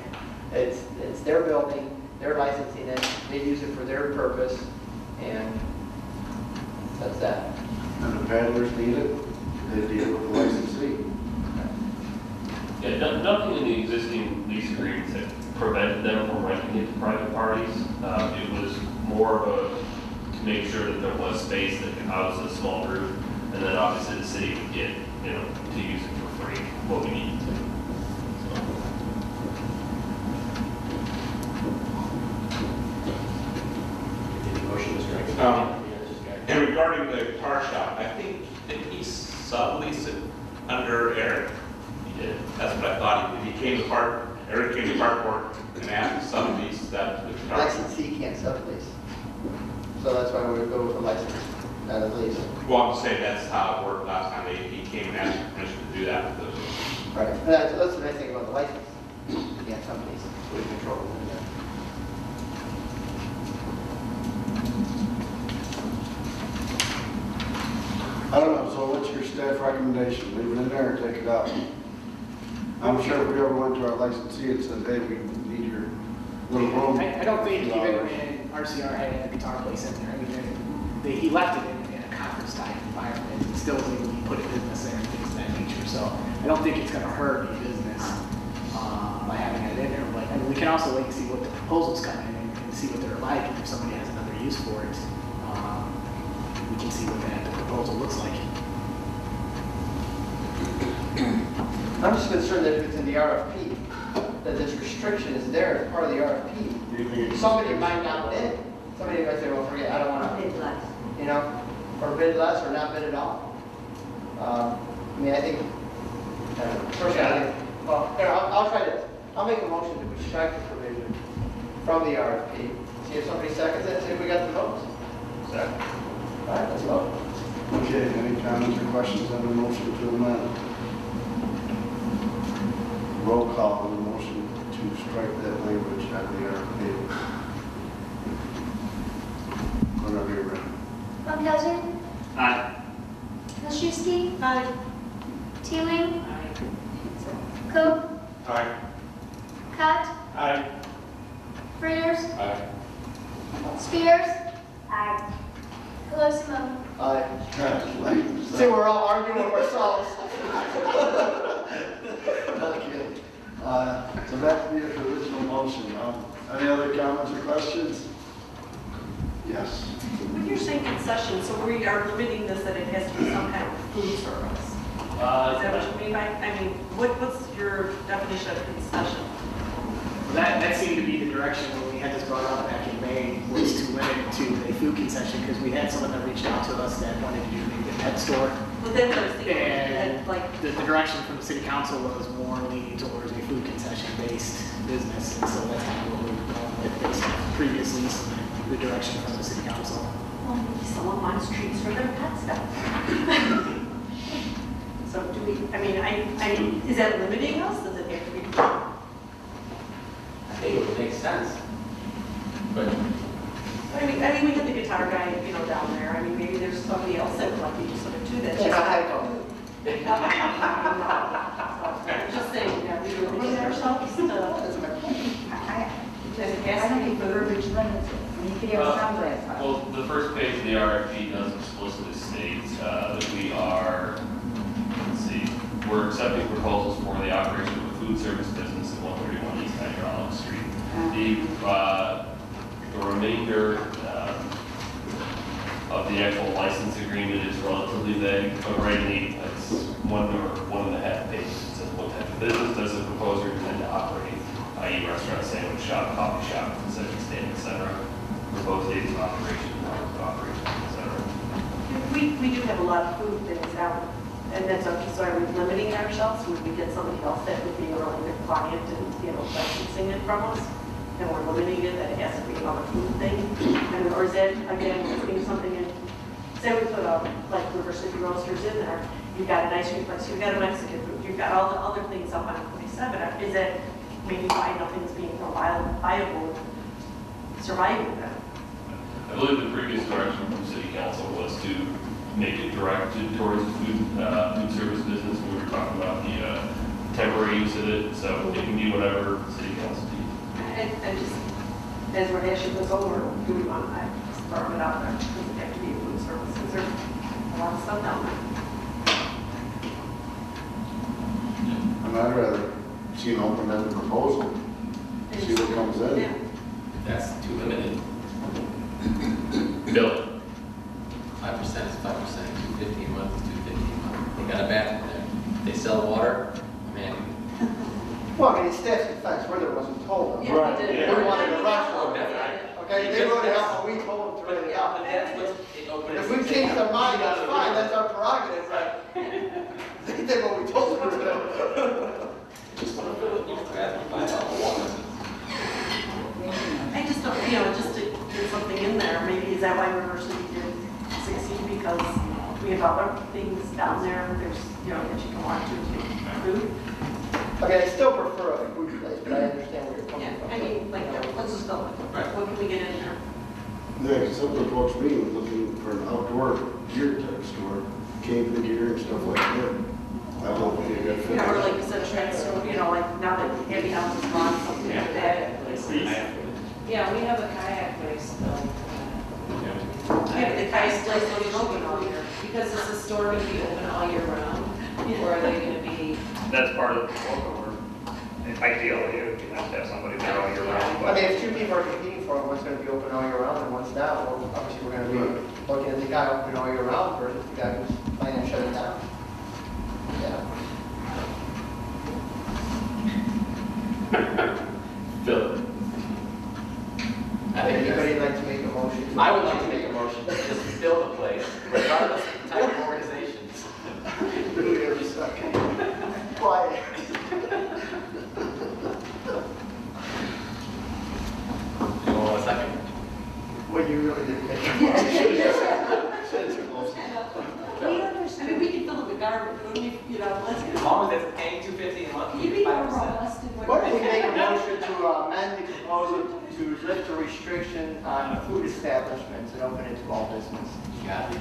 It's their building, they're licensing it, they use it for their purpose, and that's that. And the paddlers need it, they deal with the licensee. Yeah, nothing in the existing lease agreements that prevented them from renting it to private parties. It was more of to make sure that there was space that could house a small group, and then obviously the city would get, to use it for free, what we needed to. And regarding the guitar shop, I think, did he sublease it under Eric? He did. That's what I thought. He came to park, Eric came to park board and asked to sublease that guitar shop. Licensee can't sublease. So that's why we would go with a license, not a lease. Well, I'm just saying that's how it worked last time. He came and asked for permission to do that with those. Right, and that's the nice thing about the license. Yeah, companies, we control them. I don't know, so what's your staff recommendation? Leave it in there or take it out? I'm sure if we ever went to our licensee and said, hey, we need your little room. I don't think even when RCR had a guitar place in there, I mean, he left it in a conference type environment. It still was able to put a business there and things of that nature. So I don't think it's going to hurt the business by having it in there. But I mean, we can also wait and see what the proposals come in and see what they're like. And if somebody has another use for it, we can see what that proposal looks like. I'm just concerned that if it's in the RFP, that this restriction is there as part of the RFP. Somebody might not bid. Somebody might say, well, forget, I don't want to bid less. You know, or bid less or not bid at all. I mean, I think, personally, I think, well, here, I'll try this. I'll make a motion to strike the provision from the RFP. See if somebody seconds it, see if we got the votes. Second. All right, let's vote. Okay, any comments or questions on the motion to amend? Roll call on the motion to strike that language out of the RFP. Whenever you're ready. Baumgarten, Aye. Hilstewski, Aye. Teeling, Coe, Aye. Cott, Aye. Fritters, Aye. Spears, Colosimo. Aye. See, we're all arguing with ourselves. Okay. So that's the original motion. Any other comments or questions? Yes. When you're saying concession, so we are limiting this that it has to be some kind of food service? Is that what you mean by, I mean, what's your definition of concession? That seemed to be the direction when we had this brought up back in May, was to limit it to a food concession, because we had someone that reached out to us that wanted to do maybe a pet store. Well, then I was thinking, And like, the direction from the city council was more leaning towards a food concession-based business, and so that's kind of what we were going with based on previous lease, the direction from the city council. well, maybe someone wants treats for their pet stuff. So do we, I mean, is that limiting us? Does it have to be? I think it would make sense. But I mean, we had the guitar guy, down there. I mean, maybe there's somebody else that would like to do something too that's just not food. I'm just saying, are we limiting ourselves to? Does it has to be food? You could have sunglasses. Well, the first page of the RFP does explicitly state that we are, let's see, we're accepting proposals for the operation of a food service business at 131 East Hydraulic Street. The remainder of the actual license agreement is relatively vague, but right in the, it's 1.5 pages. It says what type of business does the proposer intend to operate, i.e. restaurant, sandwich shop, coffee shop, concession stand, etc. Proposed dates of operation, hours of operation, etc. We do have a lot of food things out, and that's okay. So are we limiting ourselves? Would we get somebody else that would be a really good client and, licensing it from us? And we're limiting it, that it has to be another food thing? And, or is that, again, putting something in, say we put like River City Roasters in there, you've got an ice cream place, you've got a Mexican food, you've got all the other things up on 27. Is that maybe why nothing's being viable, surviving that? I believe the previous direction from City Council was to make it directed towards food service business. We were talking about the temporary use of it, so it can be whatever City Council needs. And just, as we're hashing this over, do we want to just throw it out there? Does it have to be a food service? Is there a lot of stuff down there? And I'd rather see an open-ended proposal, see what comes in. Yeah. that's too limited. Bill? 5% is 5%, 250 a month is 250 a month. They got a bathroom there. They sell water, man. Well, I mean, it's staff's defense, we're the ones who told them. Yeah, Right. we did. We wanted to rush Oh, them. definitely. Okay, they wrote it out, but we told them to write it out. But that's what's, it opened. If we change their mind, that's fine, that's our prerogative, but they did what we told them to do. Just want to fill it, you have to find out the water. I just don't, just to get something in there, maybe is that why River City did succeed, because we have other things down there, there's, that you can walk to food. mean, I still prefer a food place, but I understand where you're coming Yeah, from. I mean, like, let's just go. What can we get in there? Yeah, someone approached me with looking for an outdoor gear type store, camping gear and stuff like that. I don't think that fits. Yeah, or like you said, transfer, you know, like now that Heavy House is gone, something like that. Yeah, we have a kayak place though. Yeah, but the kayak place will be open all year. Because is the store gonna be open all year round? Or are they gonna be? That's part of the program. Ideally, it would be nice to have somebody there all year round. I but- mean, if two people are competing for it, one's gonna be open all year round and one's not, well, obviously we're gonna be looking at the guy open all year round versus the guy who's planning on shutting down. Yeah. Phil? I think Anybody like to make a motion? I would like to make a motion to just build a place, regardless of the type of organizations. Really, every second. Quiet. You want a second? Well, you really didn't make a motion. We I understand. mean, we can fill in the garbage, when we, you know, let's get. As long as it's paying $250 a month, You'd be more 5%. molested. Why don't we make a motion to amend the proposal to lift the restriction on food establishments and open it to all business? You got it.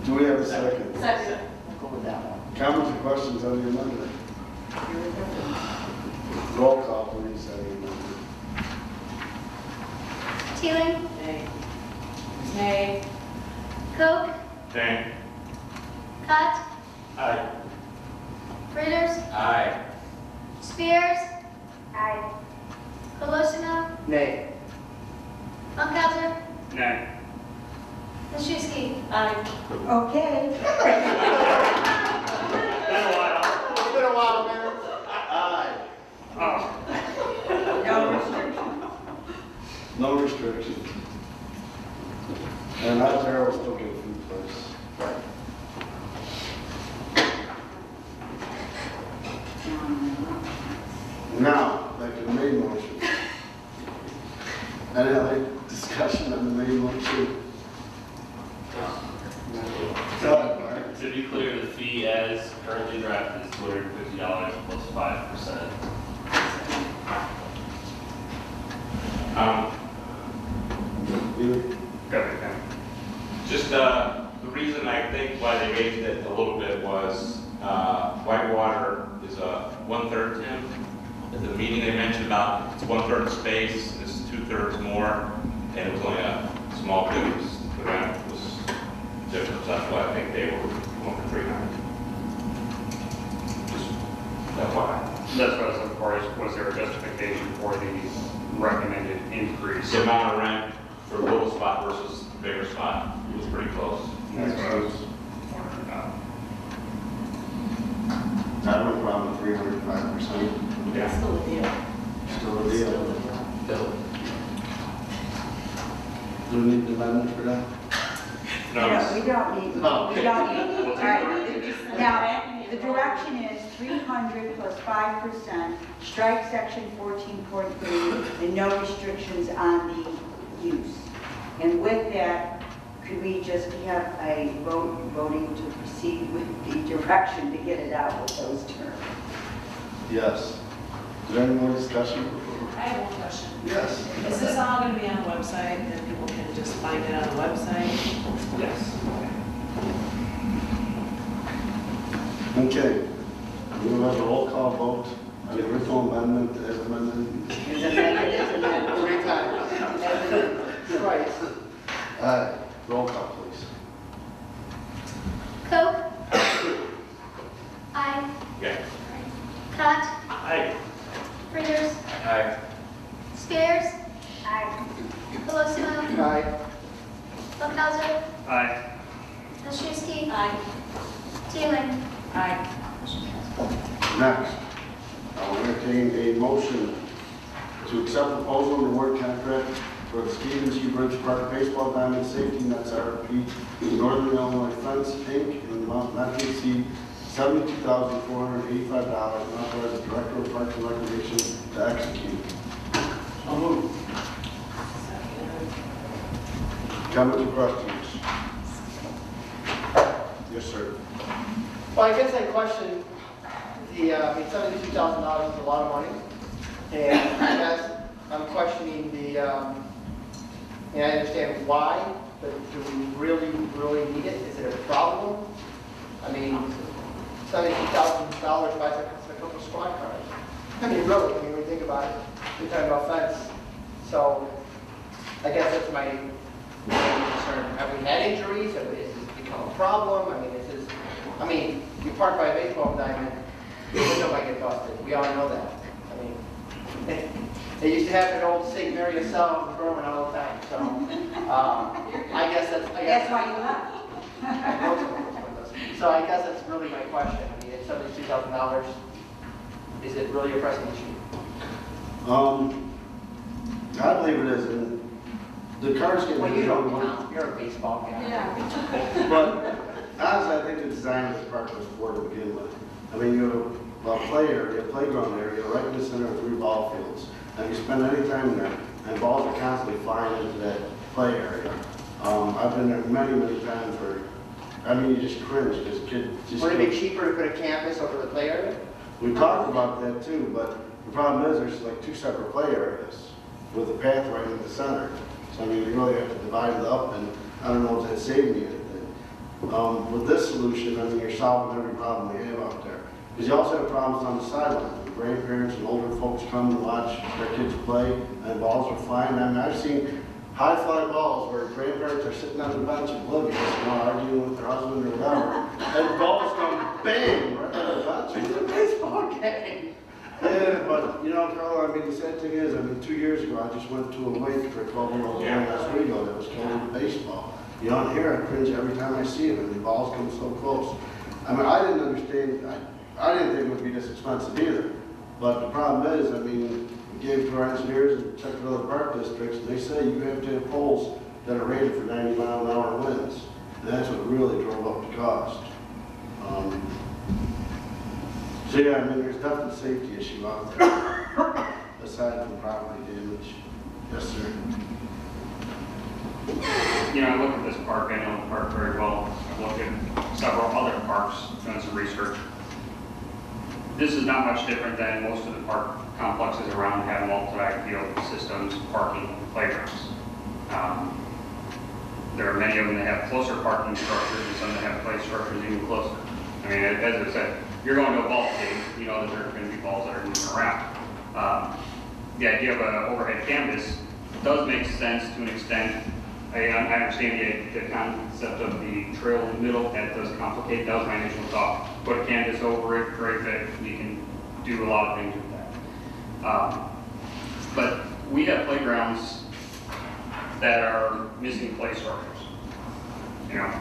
Do we have a second? Second. We'll go with that one. Comments or questions on the amendment? Roll call, please, on the amendment. Teeling, Nay. Nay. Cook, Nay. Cott, Aye. Fritters, Aye. Spears. Aye. Colosimo, Nay. Funkadler, Nay. Nashewski. Aye. Okay. Been a while. It's been a while, man. Aye. Oh. No restriction. No restrictions. And odds are we'll still get a food place. Right. Now, back to the main motion. Any other discussion on the main motion? Go ahead, Mark. To be clear, the fee as currently drafted is $250 plus 5%. You- Go ahead, Ken. Just, the reason I think why they raised it a little bit was, Whitewater is a 1/3, Tim. At the meeting they mentioned about it's 1/3 space, this is 2/3 more, and it was only a small difference. The rent was different, so that's why I think they were going for 300. Just, that's why. That's what I was looking for, is was there a justification for the recommended increase? The amount of rent for a little spot versus a bigger spot was pretty close. That's what I was wondering about. I have no problem with 305%. That's still a deal. Still a deal. Phil? Do we need the amendment for that? No, we don't need, Oh. we don't need. We'll All take right. it. Now, the direction is 300 plus 5%, strike section 14.3, and no restrictions on the use. And with that, could we just have a voting to proceed with the direction to get it out with those terms? Yes. Is there any more discussion? I have one question. Yes. Is this all gonna be on the website and people can just find it on the website? Yes. Okay. We will have a roll call vote on the original amendment as amended. Three times. Right. Roll call, please. Cook. Aye. Yeah. Cott, Aye. Fritters, Aye. Spears. Aye. Colosimo, Aye. Funkadler, Aye. Nashewski. Aye. Teeling. Aye. Next, I'll entertain a motion to accept proposal and award contract for the Stevens U Bridge Park Baseball Diamond Safety Nets RFP to Northern Illinois Fence, Inc. in the amount not to exceed $72,485 and authorize the Director of Parks and Recreation to execute. I'll move. Comments or questions? Yes, sir. Well, I guess I question I mean, $72,000 is a lot of money. And I guess I'm questioning the, and I understand why, but do we really need it? Is it a problem? I mean, $72,000 buys a couple squad cars. I mean, really, when you think about it, you're talking about fence. So I guess that's my concern. Have we had injuries? Has this become a problem? I mean, you park by a baseball diamond, the window might get busted. We all know that. I mean, it used to happen at old St. Mary of South in Berman all the time. So I guess That's why you left. So I guess that's really my question. I mean, it's $72,000. Is it really a pressing issue? I believe it is, and the cars get. Well, you don't count. You're a baseball guy. Yeah. But honestly, I think the design of this park was poor to begin with. I mean, you have a play area, a playground area, right in the center of 3 ball fields. And you spend any time there, and balls are constantly flying into that play area. I've been there many times where, I mean, you just cringe because kids just. Would it be cheaper to put a campus over the play area? We talked about that too, but the problem is there's like 2 separate play areas with a path right in the center. So I mean, you really have to divide it up, and I don't know if that's saving you anything. With this solution, I mean, you're solving every problem they have out there. Because you also have problems on the sidelines. The grandparents and older folks come to watch their kids play, and balls are flying. I mean, I've seen high fly balls where grandparents are sitting on the bench oblivious, arguing with their husband or whatever, and balls come bang right on the bench. It's a baseball game. Yeah, but you know, Carl, I mean, the sad thing is, I mean, 2 years ago, I just went to a wake for a 12-year-old boy in Oswego that was killed in baseball. You know, here I cringe every time I see it, and the balls come so close. I mean, I didn't understand, I didn't think it would be this expensive either. But the problem is, I mean, we gave to our engineers and checked with other park districts, and they say you have to have poles that are rated for 90-mile-an-hour winds. And that's what really drove up the cost. So yeah, I mean, there's definitely a safety issue out there, aside from property damage. Yes, sir. You know, I look at this park, I know the park very well. I've looked at several other parks, done some research. This is not much different than most of the park complexes around have multi-field systems, parking, playgrounds. There are many of them that have closer parking structures and some that have play structures even closer. I mean, as I said, you're going to a ball game, you know that there are going to be balls that are moving around. The idea of an overhead canvas does make sense to an extent. I understand the concept of the trail in the middle. That does complicate. That was my initial thought. Put a canvas over it, drape it. You can do a lot of things with that. But we have playgrounds that are missing play structures. You know,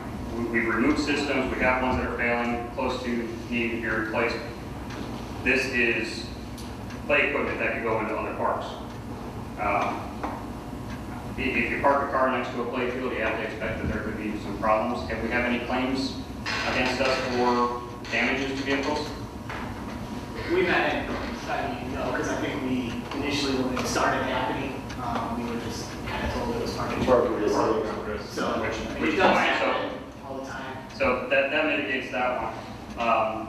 we've removed systems. We have ones that are failing, close to needing to be replaced. This is play equipment that could go into other parks. If you park a car next to a play field, you have to expect that there could be some problems. If we have any claims against us for damages to vehicles? We've had, no, because I think we initially, when it started happening, we were just kind of told it was part of the So, which it does fine, happen all the time. So that mitigates that one.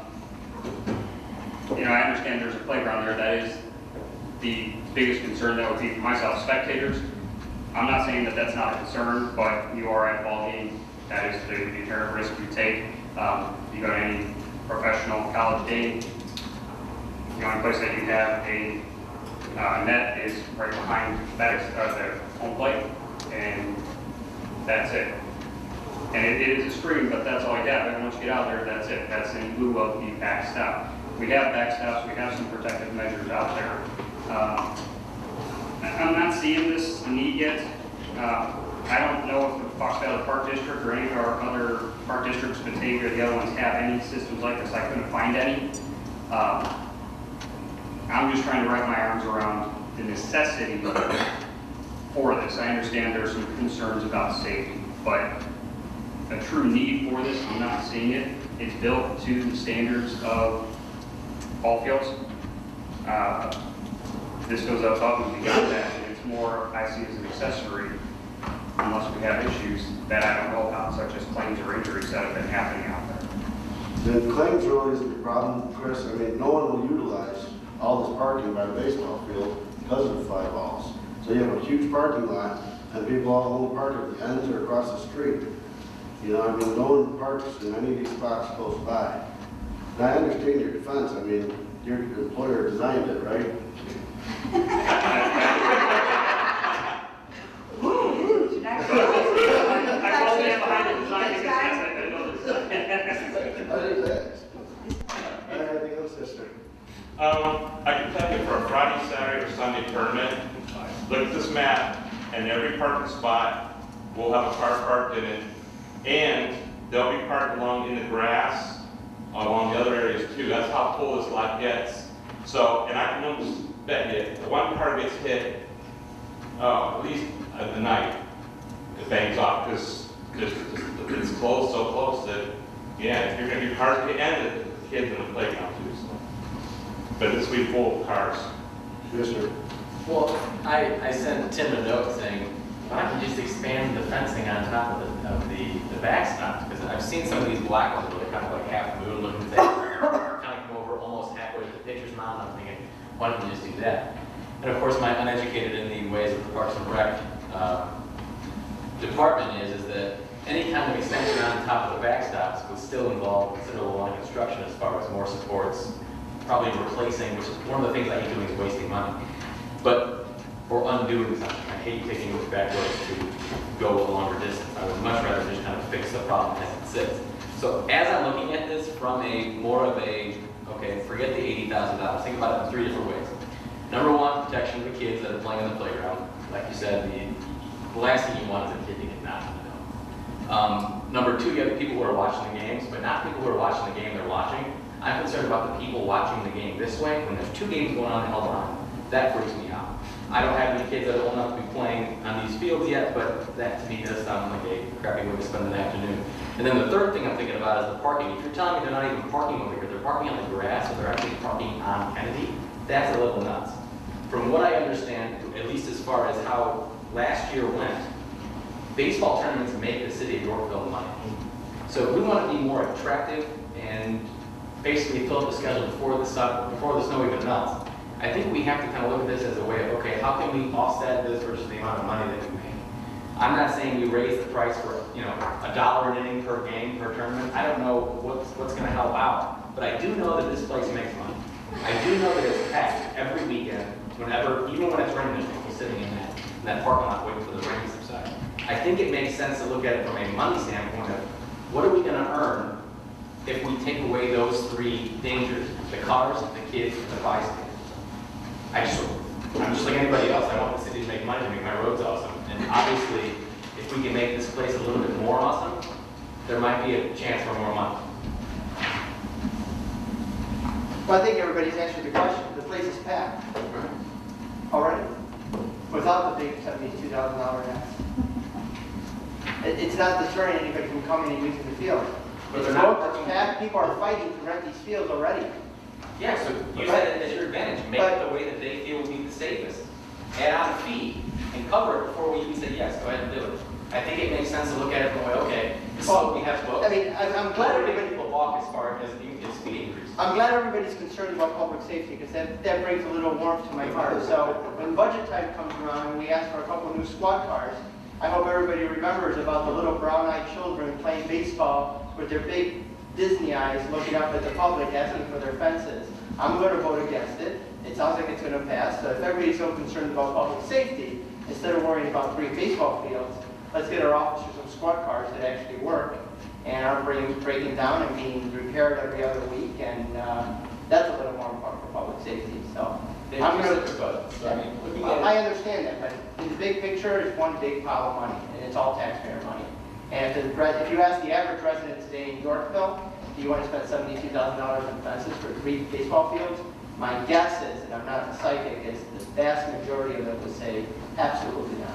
You know, I understand there's a playground there. That is the biggest concern that would be for myself, spectators. I'm not saying that that's not a concern, but you are at a ball game. That is the inherent risk you take. You go to any professional college game, the only place that you have a net is right behind the home plate, and that's it. And it is a screen, but that's all you have. And once you get out there, that's it. That's in lieu of the backstop. We have backstops. We have some protective measures out there. I'm not seeing this need yet. I don't know if the Fox Valley Park District or any of our other park districts, Batavia or the other ones, have any systems like this. I couldn't find any. I'm just trying to wrap my arms around the necessity for this. I understand there's some concerns about safety, but a true need for this, I'm not seeing it. It's built to the standards of ball fields. This goes above and beyond that, and it's more, I see as an accessory, unless we have issues that I don't know about, such as claims or injuries that have been happening out there. The claims really isn't the problem, Chris. I mean, no one will utilize all this parking by the baseball field because of the fly balls. So you have a huge parking lot, and people all only park at the ends or across the street. You know, I mean, no one parks in any of these spots close by. And I understand your defense. I mean, your employer designed it, right? I called that behind the design because yes, I didn't know the design. I did that. Anything else, sister? I can tell you for a Friday, Saturday, or Sunday tournament, look at this map, and every parking spot will have a car parked in it, and they'll be parked along in the grass, along the other areas too. That's how full this lot gets. So, and I can almost bet you, if one car gets hit, at least a night, it bangs off because it's close, so close that, yeah, if you're going to be cars at the end, the kids in the playground too. So. But this will be full of cars. Yes, sir. Well, I sent Tim a note saying, why don't you just expand the fencing on top of the backstop? Because I've seen some of these black ones where they're kind of like half moon looking things, kind of come over almost halfway to the pitcher's mound. I'm thinking, why don't you just do that? And of course, my uneducated in the ways of the Parks and Rec department is that any kind of extension on top of the backstops would still involve considerable amount of construction as far as more supports, probably replacing, which is one of the things I hate doing is wasting money. But, or undoing something. I hate taking those back roads to go a longer distance. I would much rather just kind of fix the problem as it sits. So as I'm looking at this from a more of a, okay, forget the $80,000, think about it in 3 different ways. Number one, protection of the kids that are playing in the playground. Like you said, the last thing you want is a kid to get knocked in the nose. Number two, you have the people who are watching the games, but not people who are watching the game they're watching. I'm concerned about the people watching the game this way when there's 2 games going on in Eldon. That freaks me out. I don't have any kids that are old enough to be playing on these fields yet, but that to me does sound like a crappy way to spend an afternoon. And then the third thing I'm thinking about is the parking. If you're telling me they're not even parking over here, they're parking on the grass, or they're actually parking on Kennedy, that's a little nuts. From what I understand, at least as far as how last year went, baseball tournaments make the city of Yorkville money. So if we want to be more attractive and basically fill up the schedule before the snow even melts, I think we have to kind of look at this as a way of, okay, how can we offset this versus the amount of money that we make? I'm not saying we raise the price for, $1 an inning per game, per tournament. I don't know what's going to help out, but I do know that this place makes money. I do know that it's packed every weekend, even when it's raining, there's people sitting in that parking lot waiting for the rain to subside. I think it makes sense to look at it from a money standpoint of, what are we going to earn if we take away those 3 dangers, the cars, the kids, and the bystanders? I'm just like anybody else. I want the city to make money to make my roads awesome. And obviously, if we can make this place a little bit more awesome, there might be a chance for more money. Well, I think everybody's answered the question. The place is packed already, without the big $72,000 tax. It's not deterring anybody from coming and using the field. But It's they're not booked, it's packed. People are fighting to rent these fields already. Yeah, so use that as your advantage. Make it the way that they feel would be the safest. Add on a fee and cover it before we even say yes, go ahead and do it. I think it makes sense to look at it from the way, okay, this is what we have to look. I mean, I'm glad everybody. People balk as far as the fee increase. I'm glad everybody's concerned about public safety, because that brings a little warmth to my heart. So when budget time comes around and we ask for a couple new squad cars, I hope everybody remembers about the little brown-eyed children playing baseball with their big Disney eyes looking up at the public asking for their fences. I'm going to vote against it. It sounds like it's going to pass. So if everybody's so concerned about public safety, instead of worrying about 3 baseball fields, let's get our officers some squad cars that actually work and aren't breaking down and being repaired every other week. And that's a little more important for public safety. So I'm going to. I understand that, but in the big picture, it's one big pile of money, and it's all taxpayer money. And if you ask the average resident today in Yorkville, do you want to spend $72,000 on fences for 3 baseball fields? My guess is, and I'm not psychic, is the vast majority of them would say absolutely not.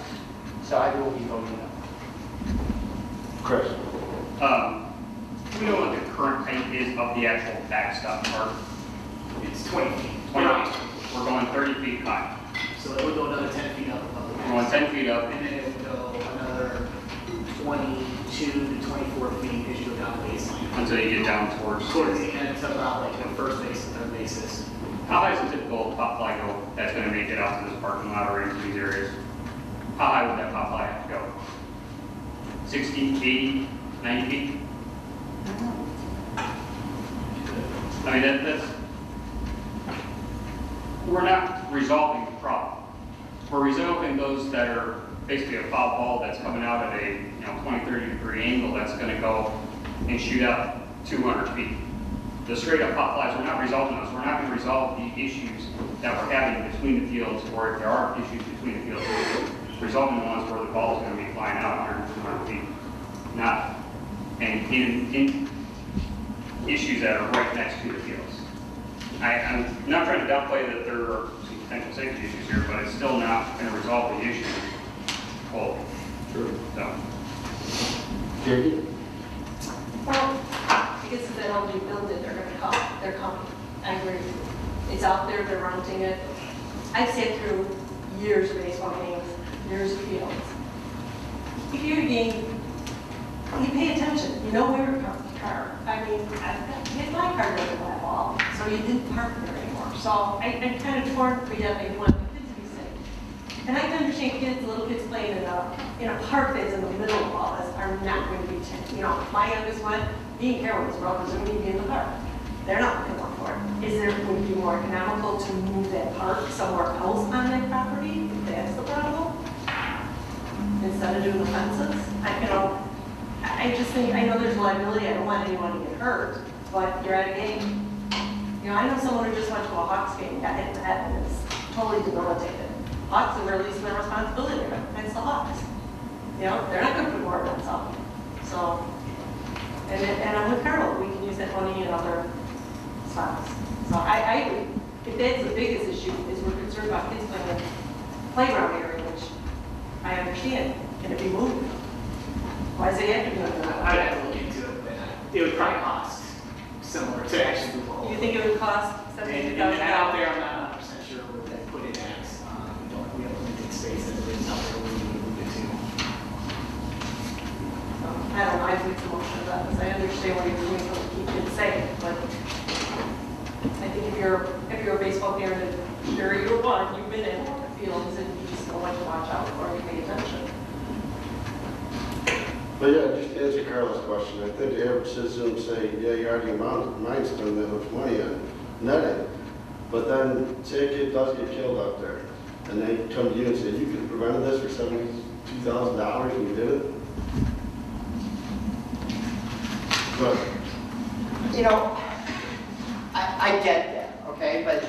So I will be voting no. Chris. Do we know what the current height is of the actual backstop part? It's 20 feet. 20 feet. We're going 30 feet high. So it would go another 10 feet up above the We're going 10 feet up. And then it would go another 22 to 24 feet as you go down the baseline. Until you get down towards the end to about like the first base and third bases. How high is a typical pop fly go that's going to make it out to this parking lot or into these areas? How high would that pop fly have to go? 60, 80, 90 feet? I mean, that's, we're not resolving the problem. We're resolving those that are basically a foul ball that's coming out at a 20, 30 degree angle that's going to go and shoot out 200 feet. The straight up pop flies, we're not resolving those. We're not going to resolve the issues that we're having between the fields, or if there are issues between the fields, resolving the ones where the ball is going to be flying out 100, 200 feet. Not, and in issues that are right next to the fields. I'm not trying to downplay that there are some potential safety issues here, but it's still not going to resolve the issue fully. True. So. Katie? Well, because if they don't rebuild it, they're gonna come, they're coming. I agree. It's out there, they're renting it. I've sat through years of baseball games, years of fields. If you're a game, you pay attention, you know where to park the car. I mean, my car doesn't have that ball, so you didn't park there anymore. So I'm kind of torn for you, I want the kids to be safe. And I can understand kids, little kids playing in a park that's in the middle of all this are not going to be, my youngest one, he and Carol was brothers, and we'd be in the park. They're not going to work for it. Is there going to be more economical to move that park somewhere else on that property, if that's the problem? Instead of doing the fences? I just think, I know there's liability, I don't want anyone to get hurt, but you're at a game. I know someone who just went to a Hawks game, got hit in the head, and is totally debilitated. Hawks are releasing their responsibility there. It's the Hawks. They're not going to put more events up. So, and I'm with Carol, we can use that money in other spots. So I agree. If that's the biggest issue, is we're concerned about kids playing in the playground area, which I understand. Can it be moved? Why is it have to be moved? I'd have to look into it, but it would probably cost similar to actually move all. You think it would cost And $70,000? out there, I'm not 100% sure what they put it at. We have limited space as it is out there, we need to move it to. I don't know, I think it's a motion about this. I understand what you're doing to keep kids safe, but I think if you're a baseball parent and you're one, you've been in the fields and you just know what to watch out for and you pay attention. But yeah, just to answer Carla's question, I think the average citizen would say, yeah, you already mind spending that much money on netting. But then say a kid does get killed out there, and they come to you and say, you could have prevented this for $72,000 and you did it? But I get that, okay, but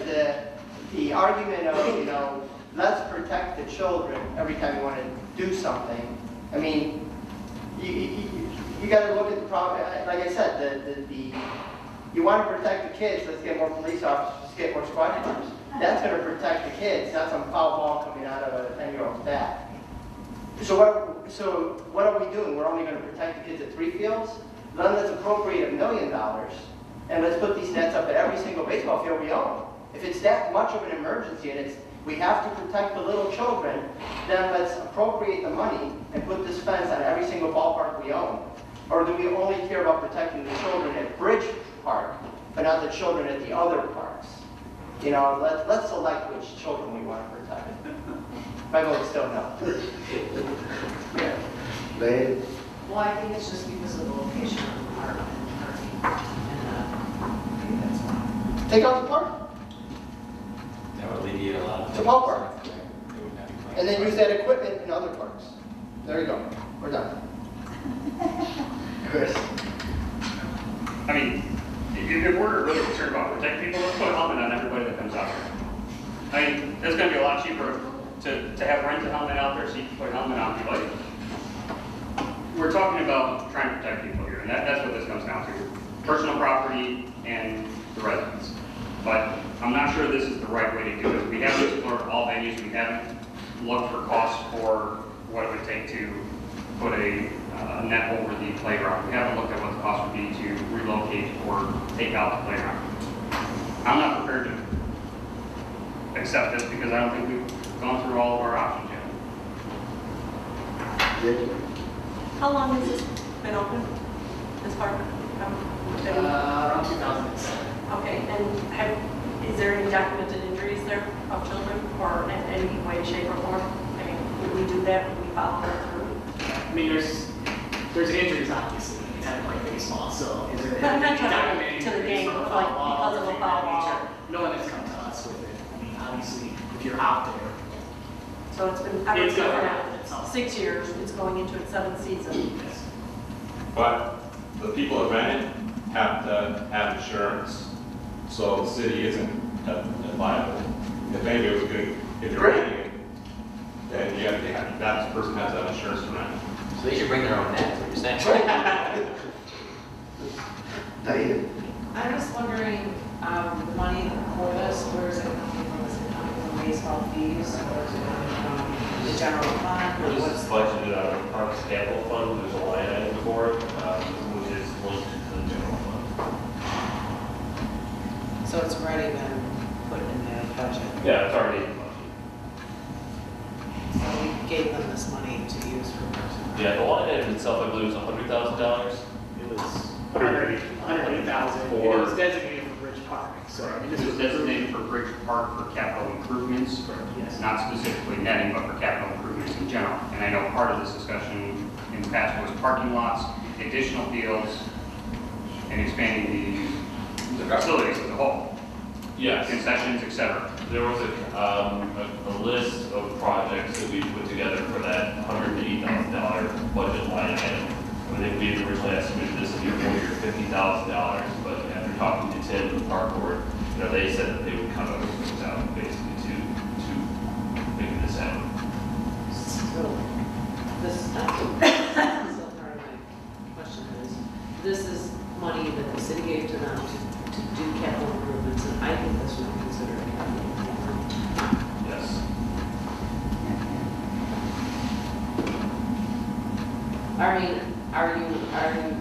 the argument of, let's protect the children every time you want to do something, I mean, you got to look at the problem, like I said, you want to protect the kids, let's get more police officers, let's get more squad cars. That's going to protect the kids, not some foul ball coming out of a 10-year-old's bat. So what are we doing? We're only going to protect the kids at 3 fields? Then let's appropriate $1 million, and let's put these nets up at every single baseball field we own. If it's that much of an emergency and we have to protect the little children, then let's appropriate the money and put this fence on every single ballpark we own. Or do we only care about protecting the children at Bridge Park, but not the children at the other parks? Let's select which children we want to protect. My vote's still no. yeah. They, Well, I think it's just because of the location of the park and I think that's why. Take out the park. That would alleviate a lot of. It's a ballpark. And then use that equipment in other parks. There you go. We're done. Chris. I mean, if we're really concerned about protecting people, let's put a helmet on everybody that comes out here. I mean, it's going to be a lot cheaper to have rent a helmet out there so you can put a helmet on people. We're talking about trying to protect people here, and that's what this comes down to. Personal property and the residents. But I'm not sure this is the right way to do it. We haven't explored all venues. We haven't looked for costs for what it would take to put a net over the playground. We haven't looked at what the cost would be to relocate or take out the playground. I'm not prepared to accept this because I don't think we've gone through all of our options yet. Jake? How long has this been open, this park? Around 2007. Okay, and is there any documented injuries there of children or in any way, shape, or form? I mean, would we do that? Would we follow that through? I mean, there's injuries, obviously, it's kind of like baseball, so is there But I'm not talking documented to the injuries game, from a like foul ball because of or a anything foul of that ball. nature? No one has come to us with it. I mean, obviously, if you're out there, So it's been, it's going to for happen at some point. 6 years, it's going into its 7th season. Yes. But the people that rent it have to have insurance, so the city isn't liable. If maybe it was good, if you're renting it, then you have to have, that person has to have insurance to rent it. So they should bring their own net, is what you're saying. Diane? I'm just wondering, the money for this, where is it coming from? Is it coming from baseball fees, or is it coming from the general fund? or This what's- is budgeted out of the Parks Capital Fund, there's a line item for it, which is linked to the general fund. So it's already been put in the budget. Yeah, it's already in the budget. So we gave them this money to use for personnel. Yeah, the line item itself, I believe, was $100,000. It was 108,000. It was designated for Bridge Park, so. I mean, This was designated for Bridge Park for capital improvements, Yes. not specifically netting, but for capital improvements in general. And I know part of this discussion in the past was parking lots, additional fields, and expanding the facilities as a whole, Yes. concessions, et cetera. There was a list of projects that we put together for that $180,000 budget line item. I think we had originally estimated this to be $50,000, but after talking to Tim and the park board, they said that they would come up with things out basically to figure this out. So, this, so part of my question is, this is money that the city gave to them to do capital improvements, and I think this would be considered a capital improvement. Yes. I mean, are you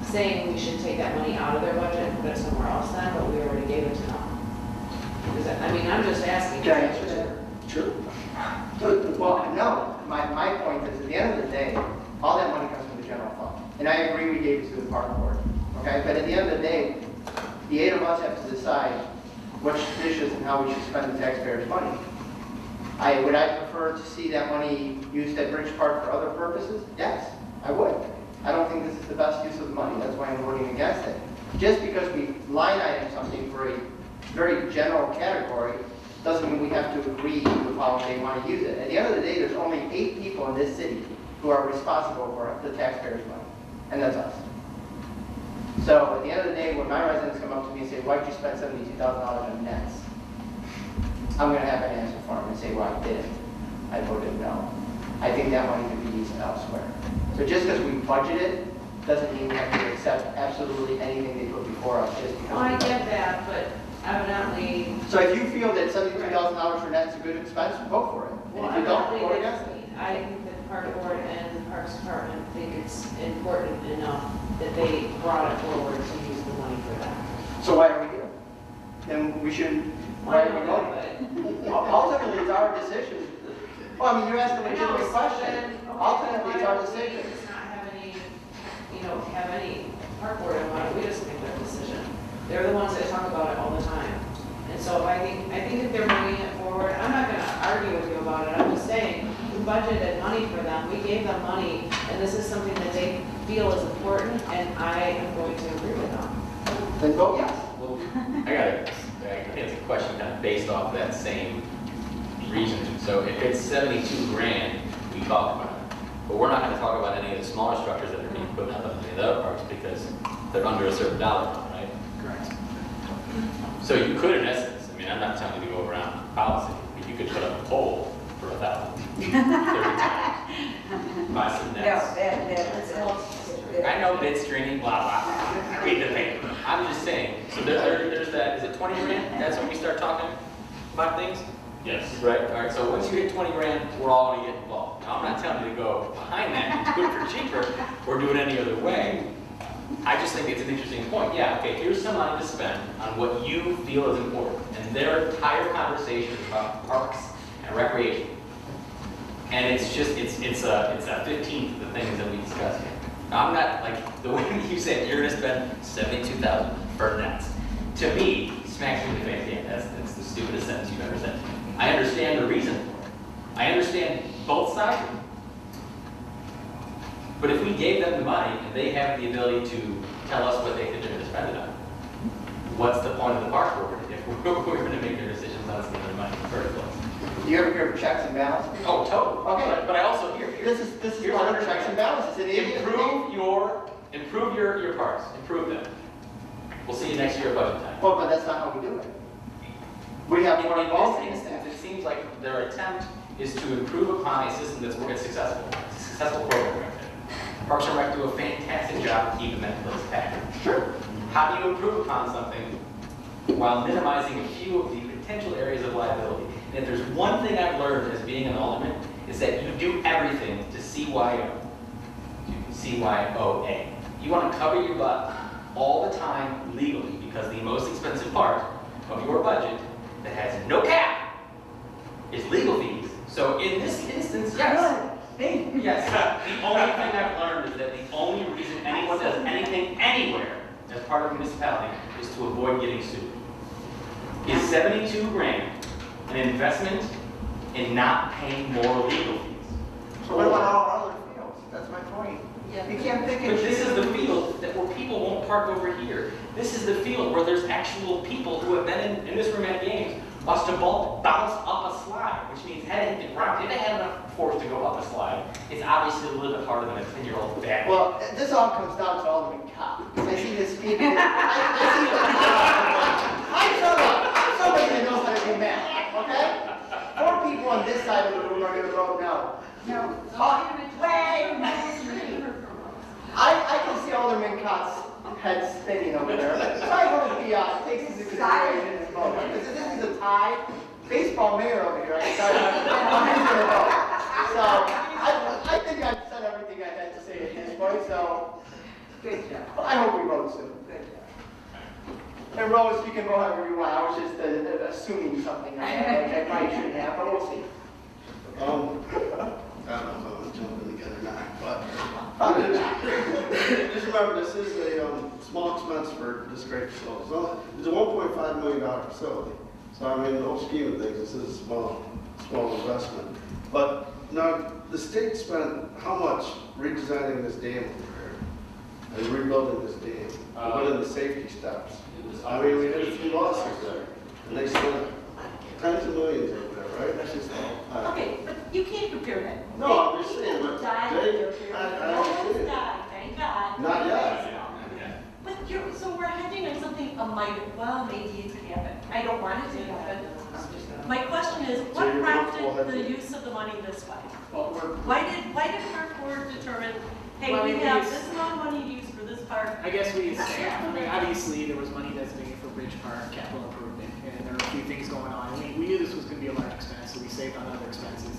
saying we should take that money out of their budget and put it somewhere else then, but we already gave it to them? Is that, I mean, I'm just asking. Can I answer that? Sure. Well, no, my point is, at the end of the day, all that money comes from the general fund. And I agree we gave it to the park board, okay? But at the end of the day, the 8 of us have to decide which dishes and how we should spend the taxpayers' money. Would I prefer to see that money used at Bridge Park for other purposes? Yes, I would. I don't think this is the best use of the money. That's why I'm voting against it. Just because we line item something for a very general category doesn't mean we have to agree with how they want to use it. At the end of the day, there's only 8 people in this city who are responsible for the taxpayers' money, and that's us. So at the end of the day, when my residents come up to me and say, why'd you spend $72,000 on nets? I'm going to have an answer for them and say, well, I didn't. I voted no. I think that money could be used elsewhere. So just because we budget it, doesn't mean we have to accept absolutely anything they put before us just because. Well, I get that, but evidently. So if you feel that $72,000 for nets is a good expense, vote for it. And Well, if you don't, evidently, vote against it. I think that the park board and the parks department think it's important enough that they brought it forward to use the money for that. So why are we here? Then we shouldn't, why are we voting? Ultimately, it's our decision. Well, I mean, you're asking a legitimate question. Ultimately, it's our decision. It's not have any park board on it, we just make that decision. They're the ones that talk about it all the time. And so I think if they're bringing it forward, I'm not gonna argue with you about it, I'm just saying, we budgeted money for them, we gave them money, and this is something that they feel is important, and I am going to agree with them. Then vote yes. Well, I think it's a question kind of based off that same reason. So if it's 72 grand, we talk about it. But we're not going to talk about any of the smaller structures that are being put up in any of the other parks because they're under a certain dollar amount, right? Correct. So you could, in essence, I mean, I'm not telling you to go around policy, but you could put up a pole for 1,000, 30 times, buy some nets. I know bid stringing, blah, blah, blah. I read the paper. I'm just saying, so there's that, is it 20 grand? That's when we start talking about things? Yes. Right, all right, so once you hit 20 grand, we're all gonna get involved. Now, I'm not telling you to go behind that and do it for cheaper or do it any other way. I just think it's an interesting point. Yeah, okay, here's some money to spend on what you feel is important. And their entire conversation is about parks and recreation. And it's just, it's a 15th of the things that we discuss here. Now, I'm not, like, the way that you said, you're gonna spend $72,000 for nets. To me, smacks me in the face, yeah, that's the stupidest sentence you've ever said. I understand the reason for it. I understand both sides of it. But if we gave them the money and they have the ability to tell us what they think they're gonna spend it on, what's the point of the park board if we're gonna make their decisions on spending their money in the first place? Do you ever hear of checks and balances? Oh, totally. Okay. But I also hear, This is part of checks and balances. improve your parks, improve them. We'll see you next year at budget time. Well, but that's not how we do it. We have more In involvement this in that. instance, it seems like their attempt is to improve upon a system that's been successful. It's a successful program right there. Parks and Rec do a fantastic job of keeping that place packed. Sure. How do you improve upon something while minimizing a few of the potential areas of liability? And if there's one thing I've learned as being an alderman, is that you do everything to CYO, to CYOA. You want to cover your butt all the time legally, because the most expensive part of your budget that has no cap is legal fees. So in this instance, yes. Yes. The only thing I've learned is that the only reason anyone does anything anywhere as part of a municipality is to avoid getting sued. Is 72 grand an investment in not paying more legal fees? So what about all other fields? That's my point. You can't pick and But this choose. is the field that where people won't park over here. This is the field where there's actual people who have been in this room at games, watched a ball bounce up a slide, which means had it hit the ground, if it had enough force to go up a slide, it's obviously a little bit harder than a 10-year-old bat. Well, this all comes down to Alderman Cop. I see this people. I'm somebody that knows how to do math, okay? 4 people on this side of the room are going to vote no. No. I can see Alderman Cott's head spinning over there. So I hope he takes into consideration his vote. This is a tie. Baseball mayor over here. I can tell you how he's going to vote. So I think I've said everything I had to say at this point. So Good job. I hope we vote soon. Good job. And Rose, you can vote however you want. I was just assuming something I probably shouldn't have, but we'll see. I don't know if I was jumping together or not, but just remember, this is a small expense for this great facility. So it's a $1.5 million facility. So I mean, in the whole scheme of things, this is a small investment. But now, the state spent how much redesigning this dam over here and rebuilding this dam, and put in the safety steps? I mean, we had a few losses there, and they spent tens of millions over there, right? That's just Okay, but you can't compare that. No, I'm just saying, but Died, I no one's understand. died, thank God. Not yet. But so we're hedging on something well, maybe it could happen. I don't want it to happen. My question is, what So you're comfortable prompted the hedging? use of the money this way? Well, Why did Park Board determine, hey, Well, we it have is- this amount of money to use for this park? I guess we staff, I mean, obviously, there was money designated for Bridge Park capital improvement, and there were a few things going on. We knew this was gonna be a large expense, so we saved on other expenses.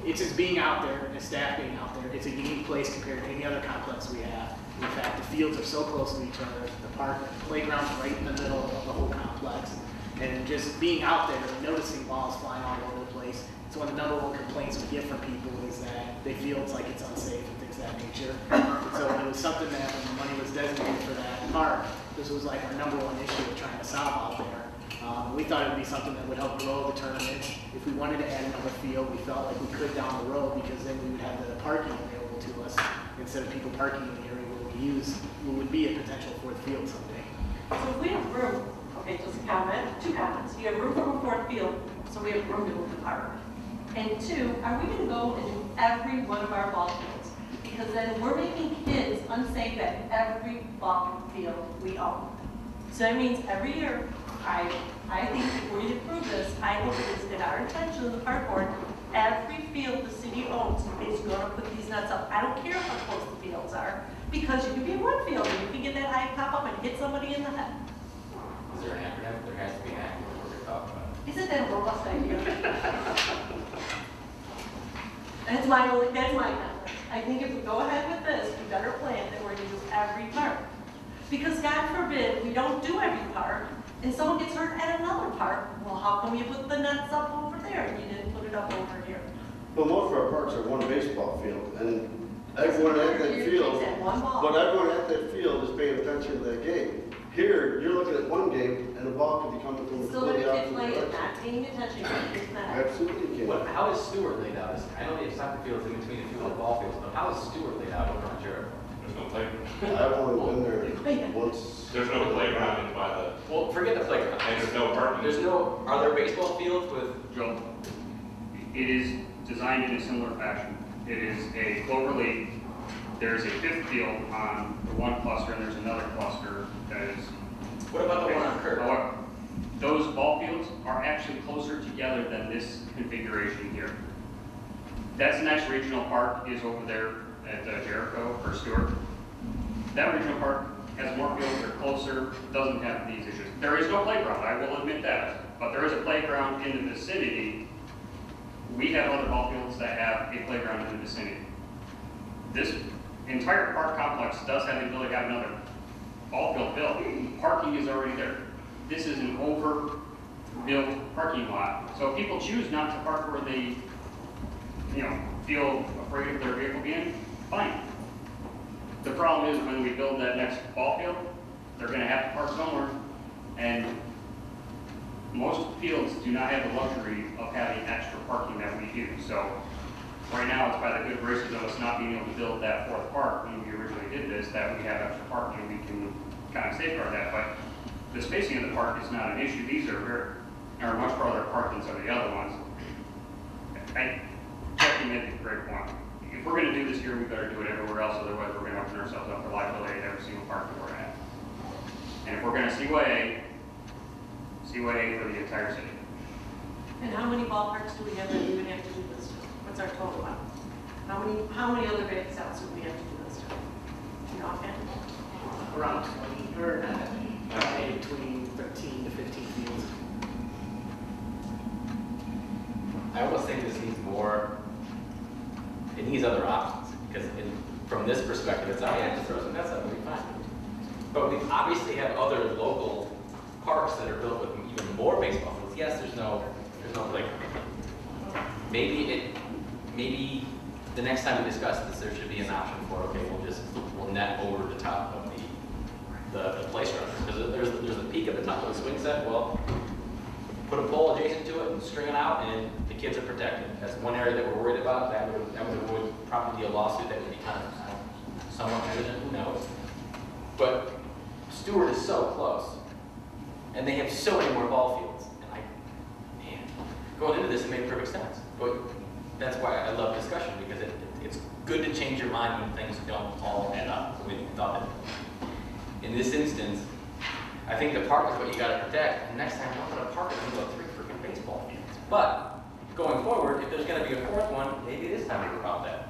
It's just being out there, and staff being out there, it's a unique place compared to any other complex we have. In fact, the fields are so close to each other, the park, the playground's right in the middle of the whole complex. And just being out there and noticing balls flying all over the place, it's one of the #1 complaints we get from people is that they feel it's like it's unsafe and things of that nature. And so it was something that when the money was designated for that park, this was like our #1 issue of trying to solve out there. We thought it would be something that would help grow the tournament. If we wanted to add another field, we felt like we could down the road because then we would have the parking available to us instead of people parking in the area where we use, what would be a potential 4th field someday. So if we have room, okay, just a comment, 2 comments. You have room for a 4th field, so we have room to move the park. And 2, are we gonna go and do every one of our ball fields? Because then we're making kids unsafe at every ball field we own. So that means every year, I think if we approve this, I hope it is in our intention of the park board, every field the city owns is gonna put these nets up. I don't care how close the fields are, because you can be in one field and you can get that high pop up and hit somebody in the head. Is there an acronym? There has to be an acronym we're going to talk about. Isn't that a robust idea? That's my comment. I think if we go ahead with this, we better plan that we're gonna use every park. Because God forbid, we don't do every park, and someone gets hurt at another park. Well, how come you put the nets up over there and you didn't put it up over here? But most of our parks are one baseball field, and everyone at that field, but everyone at that field is paying attention to that game. Here, you're looking at one game, and the ball could be coming from Still let a completely kid opposite play it, direction. not paying attention, it's not. Absolutely can. What, how is Stewart laid out? I know they have soccer fields in between the two little ball fields, but how is Stewart laid out over on Jericho? There's no playground. I've only been there once. There's no playground in by the, Well, forget the playground. and there's no parking. There's no, are there baseball fields with, Joe, it is designed in a similar fashion. It is a clover leaf. There's a fifth field on the one cluster, and there's another cluster that is. what about the one on Kirk? However, those ball fields are actually closer together than this configuration here. That's next regional park is over there at Jericho or Stewart. That regional park has more fields, they're closer, doesn't have these issues. There is no playground, I will admit that, but there is a playground in the vicinity. We have other ball fields that have a playground in the vicinity. This entire park complex does have the ability to have another ball field built. Parking is already there. This is an over-built parking lot. So if people choose not to park where they, feel afraid of their vehicle being, fine. The problem is when we build that next ball field, they're gonna have to park somewhere. And most fields do not have the luxury of having extra parking that we do. So right now, it's by the good graces of us not being able to build that fourth park when we originally did this, that we have extra parking, we can kind of safeguard that. But the spacing of the park is not an issue. These are much farther apart than some of the other ones. Jeff, you made a great point. If we're going to do this here, we better do it everywhere else. Otherwise, we're going to open ourselves up for liability at every single park that we're at. And if we're going to CYA for the entire city. And how many ballparks do we have that we would have to do this to? What's our total amount? How many other big stops would we have to do this to? You know, offhand? Around 20, or between 13 to 15 fields. I almost think this needs more, it needs other options, because from this perspective, it's, oh yeah, just throw some nets up, it'll be fine. But we obviously have other local parks that are built with even more baseball fields. Yes, there's no playground. Maybe the next time we discuss this, there should be an option for, okay, we'll net over the top of the play structure. Because there's a peak at the top of the swing set, well, put a pole adjacent to it and string it out, and the kids are protected. That's one area that we're worried about. That would probably be a lawsuit that would be kind of somewhat evident, who knows. But Stewart is so close, and they have so many more ball fields. And going into this, it made perfect sense. But that's why I love discussion, because it's good to change your mind when things don't all add up the way you thought they would. In this instance, I think the park is what you got to protect. And next time, don't put a park in the middle of 3 freaking baseball fields. But going forward, if there's going to be a fourth one, maybe it is time to rip out that.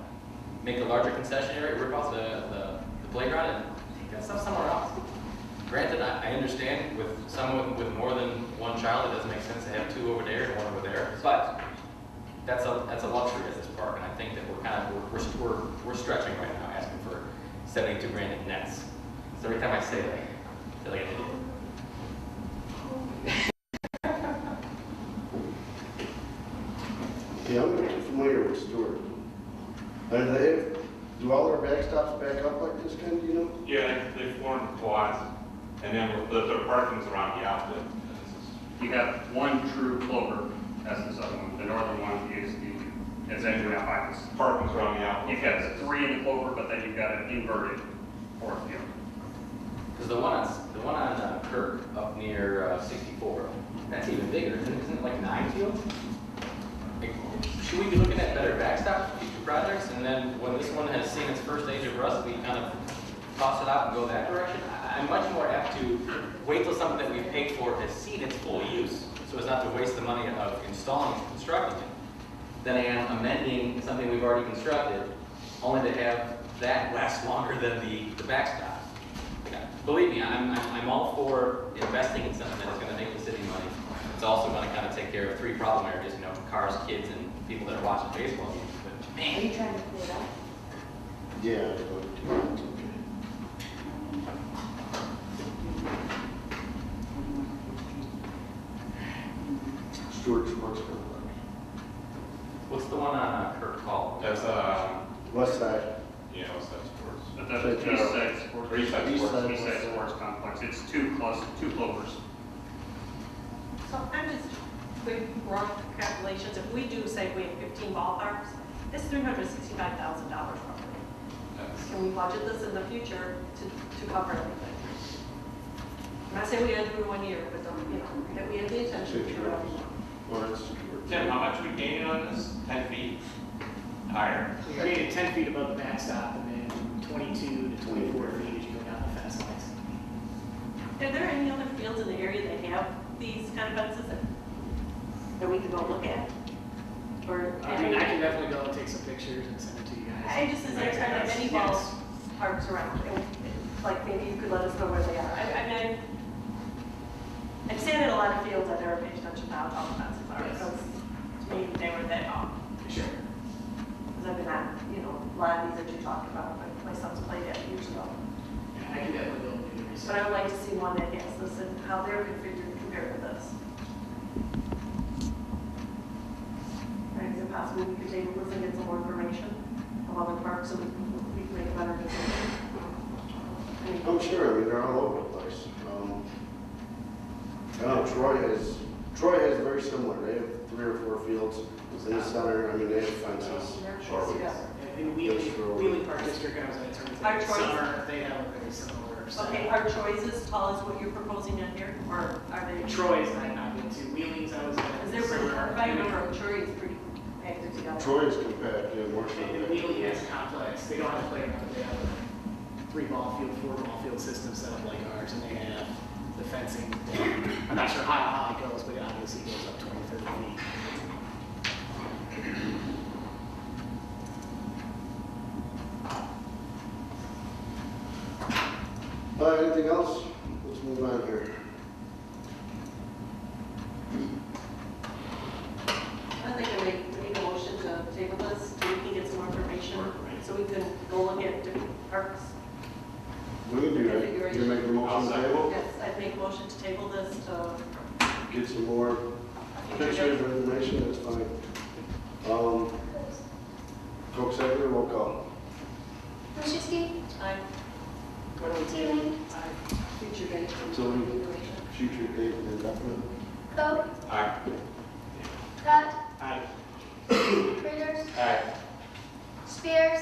Make a larger concession area, rip out the playground, and take that stuff somewhere else. Granted, I understand with someone with more than one child, it doesn't make sense to have 2 over there and 1 over there. But that's a luxury at this park, and I think that we're stretching right now, asking for 72 grand in nets. So every time I say that, I feel like an idiot. Yeah, I'm familiar with Stewart. And do all their backstops back up like this kind, do you know? Yeah, they form quads, and then the parking's around the outlet. You have one true clover, that's the southern one. The northern one is actually out by this. Parking's around the outlet. You've got 3 in the clover, but then you've got an inverted fourth field. Because the one on Kirk up near 64, that's even bigger. Isn't it like 9 fields? Like, should we be looking at better backstops for future projects? And then when this one has seen its first stage of rust, we kind of toss it out and go that direction? I'm much more apt to wait till something that we've paid for has seen its full use, so as not to waste the money of installing and constructing it, than I am amending something we've already constructed, only to have that last longer than the backstop. Believe me, I'm all for investing in something that is going to make the city money. It's also going to kind of take care of 3 problem areas, cars, kids, and people that are watching baseball games. But man, Are you trying to clear it up? Yeah, it's okay. Stewart Sports Complex. What's the one on Kirk called? That's, West side. yeah, what's that sports? But that's East Side Sports. Or East Side Sports. East Side Sports Complex. It's two clovers. So I'm just, quick rough calculations, if we do, say, we have 15 ballparks, it's $365,000 roughly. Can we budget this in the future to cover everything? I'm not saying we gotta do it 1 year, but, that we have the intention to do it. Tim, how much we gaining on this? 10 feet higher? So you're getting 10 feet above the backstop and then 22 to 24 feet as you go down the fence lines. Are there any other fields in the area that have these kind of fences that we can go look at? Or, I mean, I can definitely go and take some pictures and send it to you guys. I just, is there kind of any ball parks around? Like, maybe you could let us know where they are. I mean, I've sat at a lot of fields, I've never paid attention to how tall the fences are, because to me, they were that tall. Sure. Because I've been at, a lot of these that you talked about, but my son's played at years ago. Yeah, I can definitely go and do the research. But I would like to see one that has this and how they're configured compared to this. Right, is it possible we could take a listen and get some more information of other parks so we can make a better decision? I'm sure, I mean, they're all over the place. I know Troy has very similar, they have 3 or 4 fields in the center, I mean, they have fences. In Wheeling Park District, I was at terms Our of choice. summer, they have a very similar setup. Okay, are Troy's as tall as what you're proposing in here, or are they? Troy's I have not been to, Wheeling's I was at. Is there, if I remember, Troy's pretty active together. Troy is compact, yeah, more so. And Wheeling has a complex, they don't have a playground, but they have a 3-ball field, 4-ball field system set up like ours, and they have the fencing. I'm not sure how high it goes, but it obviously goes up 20, 30 feet. Anything else? Let's move on here. I think I make a motion to table this, so we can get some more information, so we can go look at different parks. We can do that. You make a motion to table? Yes, I'd make a motion to table this to. Get some more pictures or information, that's fine. Cook second, roll call. Wilczewski. Aye. Teeling. Future date. So future date indefinite. Coe. Aye. Scott. Aye. Reuters. Aye. Spears.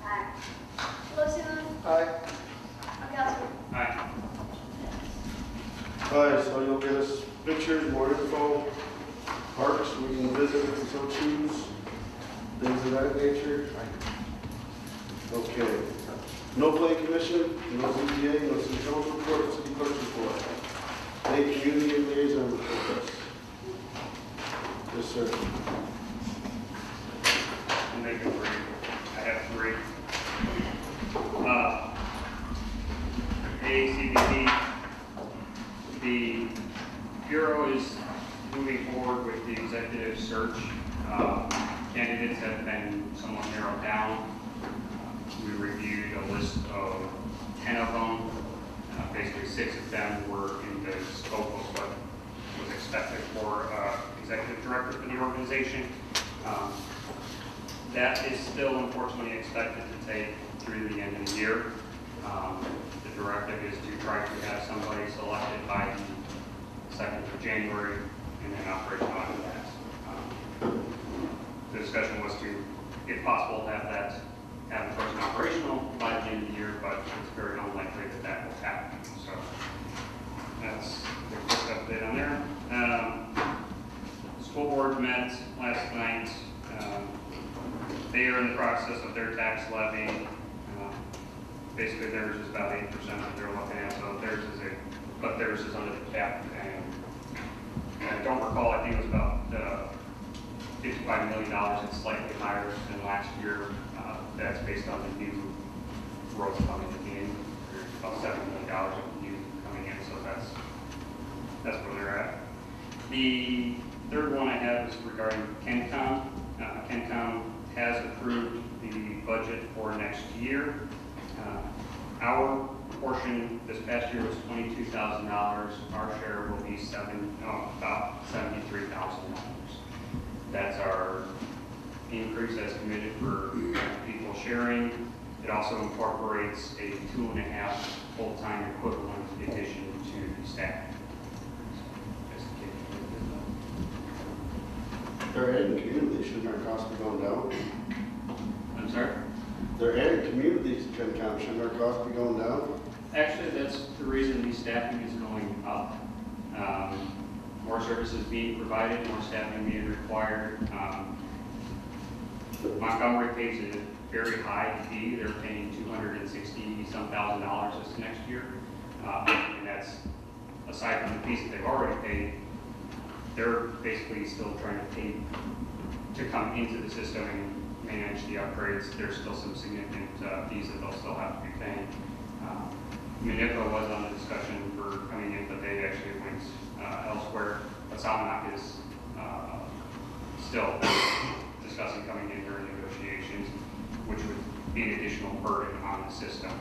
Aye. Pelosi. Aye. Bukowski. Aye. All right, so you'll get us pictures, more info, parks we can visit if we so choose, things of that nature. Okay. No plan commission, no ZBA, no city council report, city clerk's report. Any community liaison reports? Yes, sir. I'll make it brief. I have 3. ACBP, the Bureau is moving forward with the executive search. Candidates have been somewhat narrowed down. We reviewed a list of 10 of them. Basically 6 of them were in the scope of what was expected for executive director for the organization. That is still unfortunately expected to take through the end of the year. The directive is to try to have somebody selected by the 2nd of January and then operational after that. The discussion was to, if possible, have the person operational by the end of the year, but it's very unlikely that that will happen. So that's the quick update on there. School board met last night. They are in the process of their tax levy. Basically, theirs is about 8% that they're looking at, so theirs is under the cap. And I don't recall, I think it was about $55 million. It's slightly higher than last year. That's based on the new growth coming in. There's about $7 million of new coming in, so that's where they're at. The third one I have is regarding KenCom. KenCom has approved the budget for next year. Our portion this past year was $22,000. Our share will be about $73,000. That's our increase as committed for people sharing. It also incorporates a 2.5 full-time equivalent addition to the staff. They're adding communities, shouldn't our costs be going down? I'm sorry? They're adding communities to Kent, shouldn't our costs be going down? Actually, that's the reason the staffing is going up. More services being provided, more staffing being required. Montgomery pays a very high fee. They're paying $260-some thousand this next year. And that's aside from the fees that they've already paid. They're basically still trying to pay to come into the system and manage the upgrades. There's still some significant fees that they'll still have to be paying. Manico was on the discussion for coming in, but they actually went elsewhere. But Salmonac is still discussing coming in during negotiations, which would be an additional burden on the system.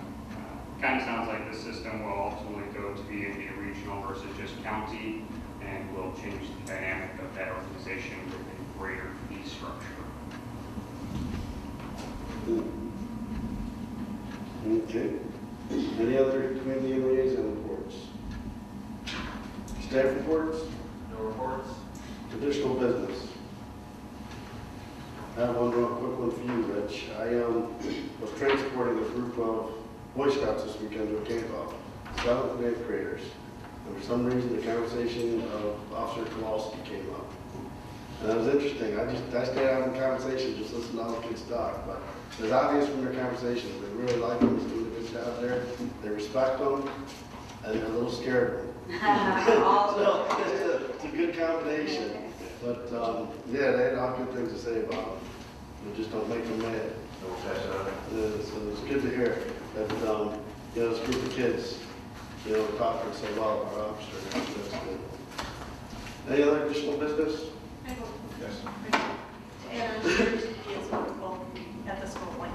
Kind of sounds like this system will ultimately go to be a regional versus just county, and will change the dynamic of that organization with a greater fee structure. Okay. Any other community and liaison reports? Staff reports? No reports? Additional business? I have one real quick one for you, Rich. I was transporting a group of Boy Scouts this weekend to a camp out, 7th and 8th graders. And for some reason, the conversation of Officer Kowalski came up. And it was interesting. I stayed out in conversation, just listened to all the kids talk. But it was obvious from their conversations, they really like him. He's doing a good job there. They respect him, and they're a little scared of him. So it's a good combination. But yeah, they had all good things to say about him. They just don't make them mad. So it's good to hear that this group of kids, talking so well about our officer. That's good. Any other additional business? Yes. And it's wonderful at the school like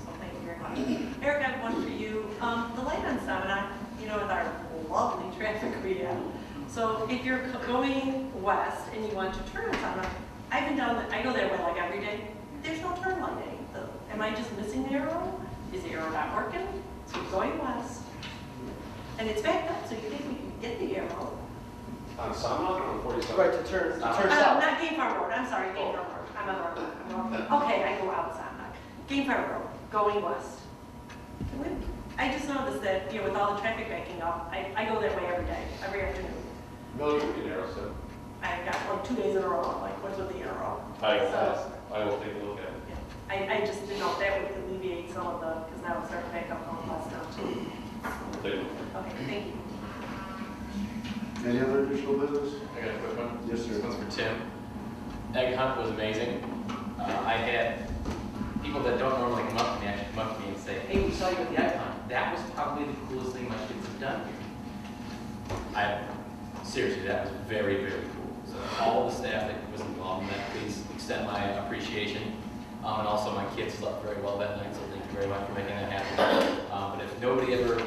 so thank you very much. Eric, I have one for you. The light on Salmonac, with our lovely traffic we have. So if you're going west and you want to turn on Salmonac, I've been down, I go there like every day. There's no turn lighting. Am I just missing the arrow? Is the arrow not working? So you're going west. And it's backed up, so you think we can get the arrow. On Salmonac or on 47? Right, to turn south. Not Game Farm Road, I'm sorry, Game Farm Road. I'm on road. Okay, I go out Salmonac. Game Farm Road, going west. I just noticed that, with all the traffic backing up, I go that way every day, every afternoon. No, you can arrow, so. I got like 2 days in a row, I'm like, what's with the arrow? I will take a look at it. Yeah. I just didn't know if that would alleviate some of the, because now it's starting to back up going west now too. We'll take a look. Okay, thank you. Any other additional business? I got a quick one. Yes, sir. This one's for Tim. Egg hunt was amazing. I had people that don't normally come up to me actually come up to me and say, hey, we saw you at the egg hunt. That was probably the coolest thing my kids have done here. Seriously, that was very, very cool. So all the staff that was involved in that, please extend my appreciation. And also my kids slept very well that night, so thank you very much for making that happen. But if nobody ever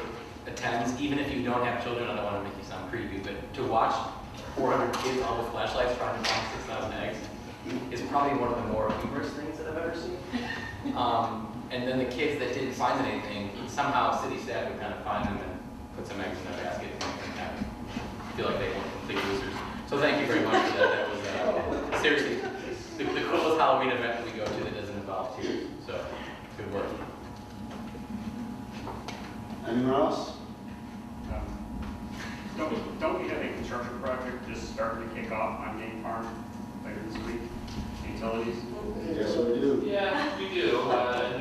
attends, even if you don't have children, I don't want to make you sound creepy, but to watch 400 kids all with flashlights trying to find 6,000 eggs is probably one of the more humorous things that I've ever seen. And then the kids that didn't find anything, somehow city staff would kind of find them and put some eggs in their basket and kind of feel like they weren't complete losers. So thank you very much for that. That was seriously the coolest Halloween event that we go to that doesn't involve tears. So good work. Anyone else? Don't we have a construction project just starting to kick off on Game Farm later this week? Utilities? Yes, we do. Yeah, we do.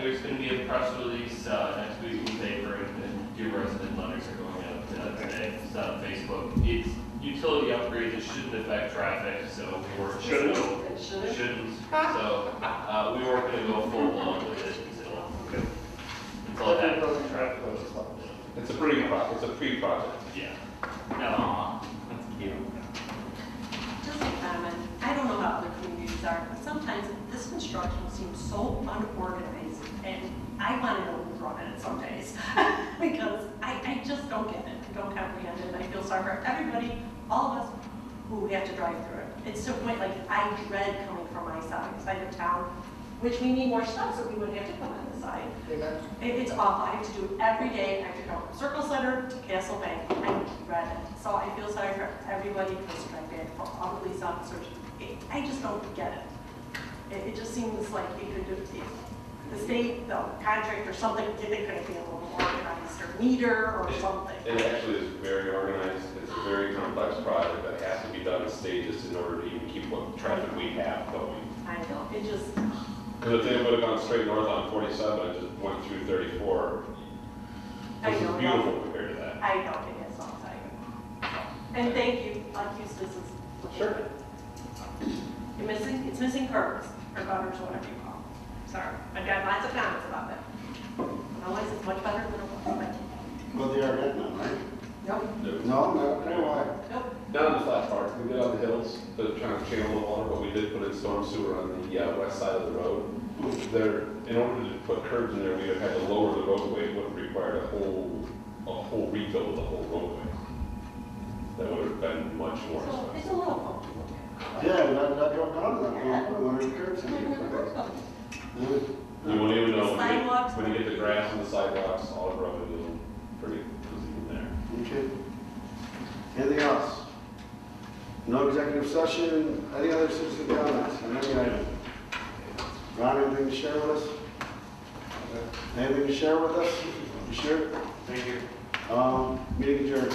There's going to be a press release next week in the paper, and your resident letters are going out today. It's on Facebook. It's utility upgrades. It shouldn't affect traffic, so we weren't shouldn't. So we weren't going to go full blown with it until it happens. It's a pre-project. Yeah. No, that's cute. Just a comment. I don't know how other communities are, but sometimes this construction seems so unorganized, and I want to know who's running it some days because I just don't get it. I don't comprehend it. I feel sorry for everybody, all of us who have to drive through it. It's to a point like I dread coming from my side of town which we need more stuff so we wouldn't have to come on the side. It's awful. I have to do it every day. I have to go from Circle Center to Castle Bank. I read it. So I feel sorry for everybody who's affected, for all the police officers. I just don't get it. It just seems like it could do the state, the contractor, something, they could be a little more organized or neater or something. It actually is very organized. It's a very complex project that has to be done in stages in order to even keep what traffic we have going. I know, it just, Because if they would have gone straight north on 47 and just went through 34, I this is know, beautiful compared to that. I know it is, I'll tell you. And thank you, like Eustace is. Sure. It's missing curbs, or gutters, or whatever you call them. Sorry, I've got lots of comments about that. Otherwise, it's much better than it was, thank you. Well, they are getting them, right? Nope, No, why? nope. Down in the flat parts, we did on the hills, to try to channel the water, but we did put in storm sewer on the west side of the road. There, in order to put curbs in there, we would have had to lower the roadway. It would have required a whole rebuild of the whole roadway. That would have been much more So expensive. it's a little funky looking. Yeah, that don't come, that one of the curbs. Like where the curbs go. You won't even know Sidewalks. when you get the grass and the sidewalks all grown, it'll pretty easy in there. Okay. Anything else? No executive session, any other citizen comments on any item? Ron, anything to share with us? Anything to share with us? You sure? Thank you. Meeting adjourned.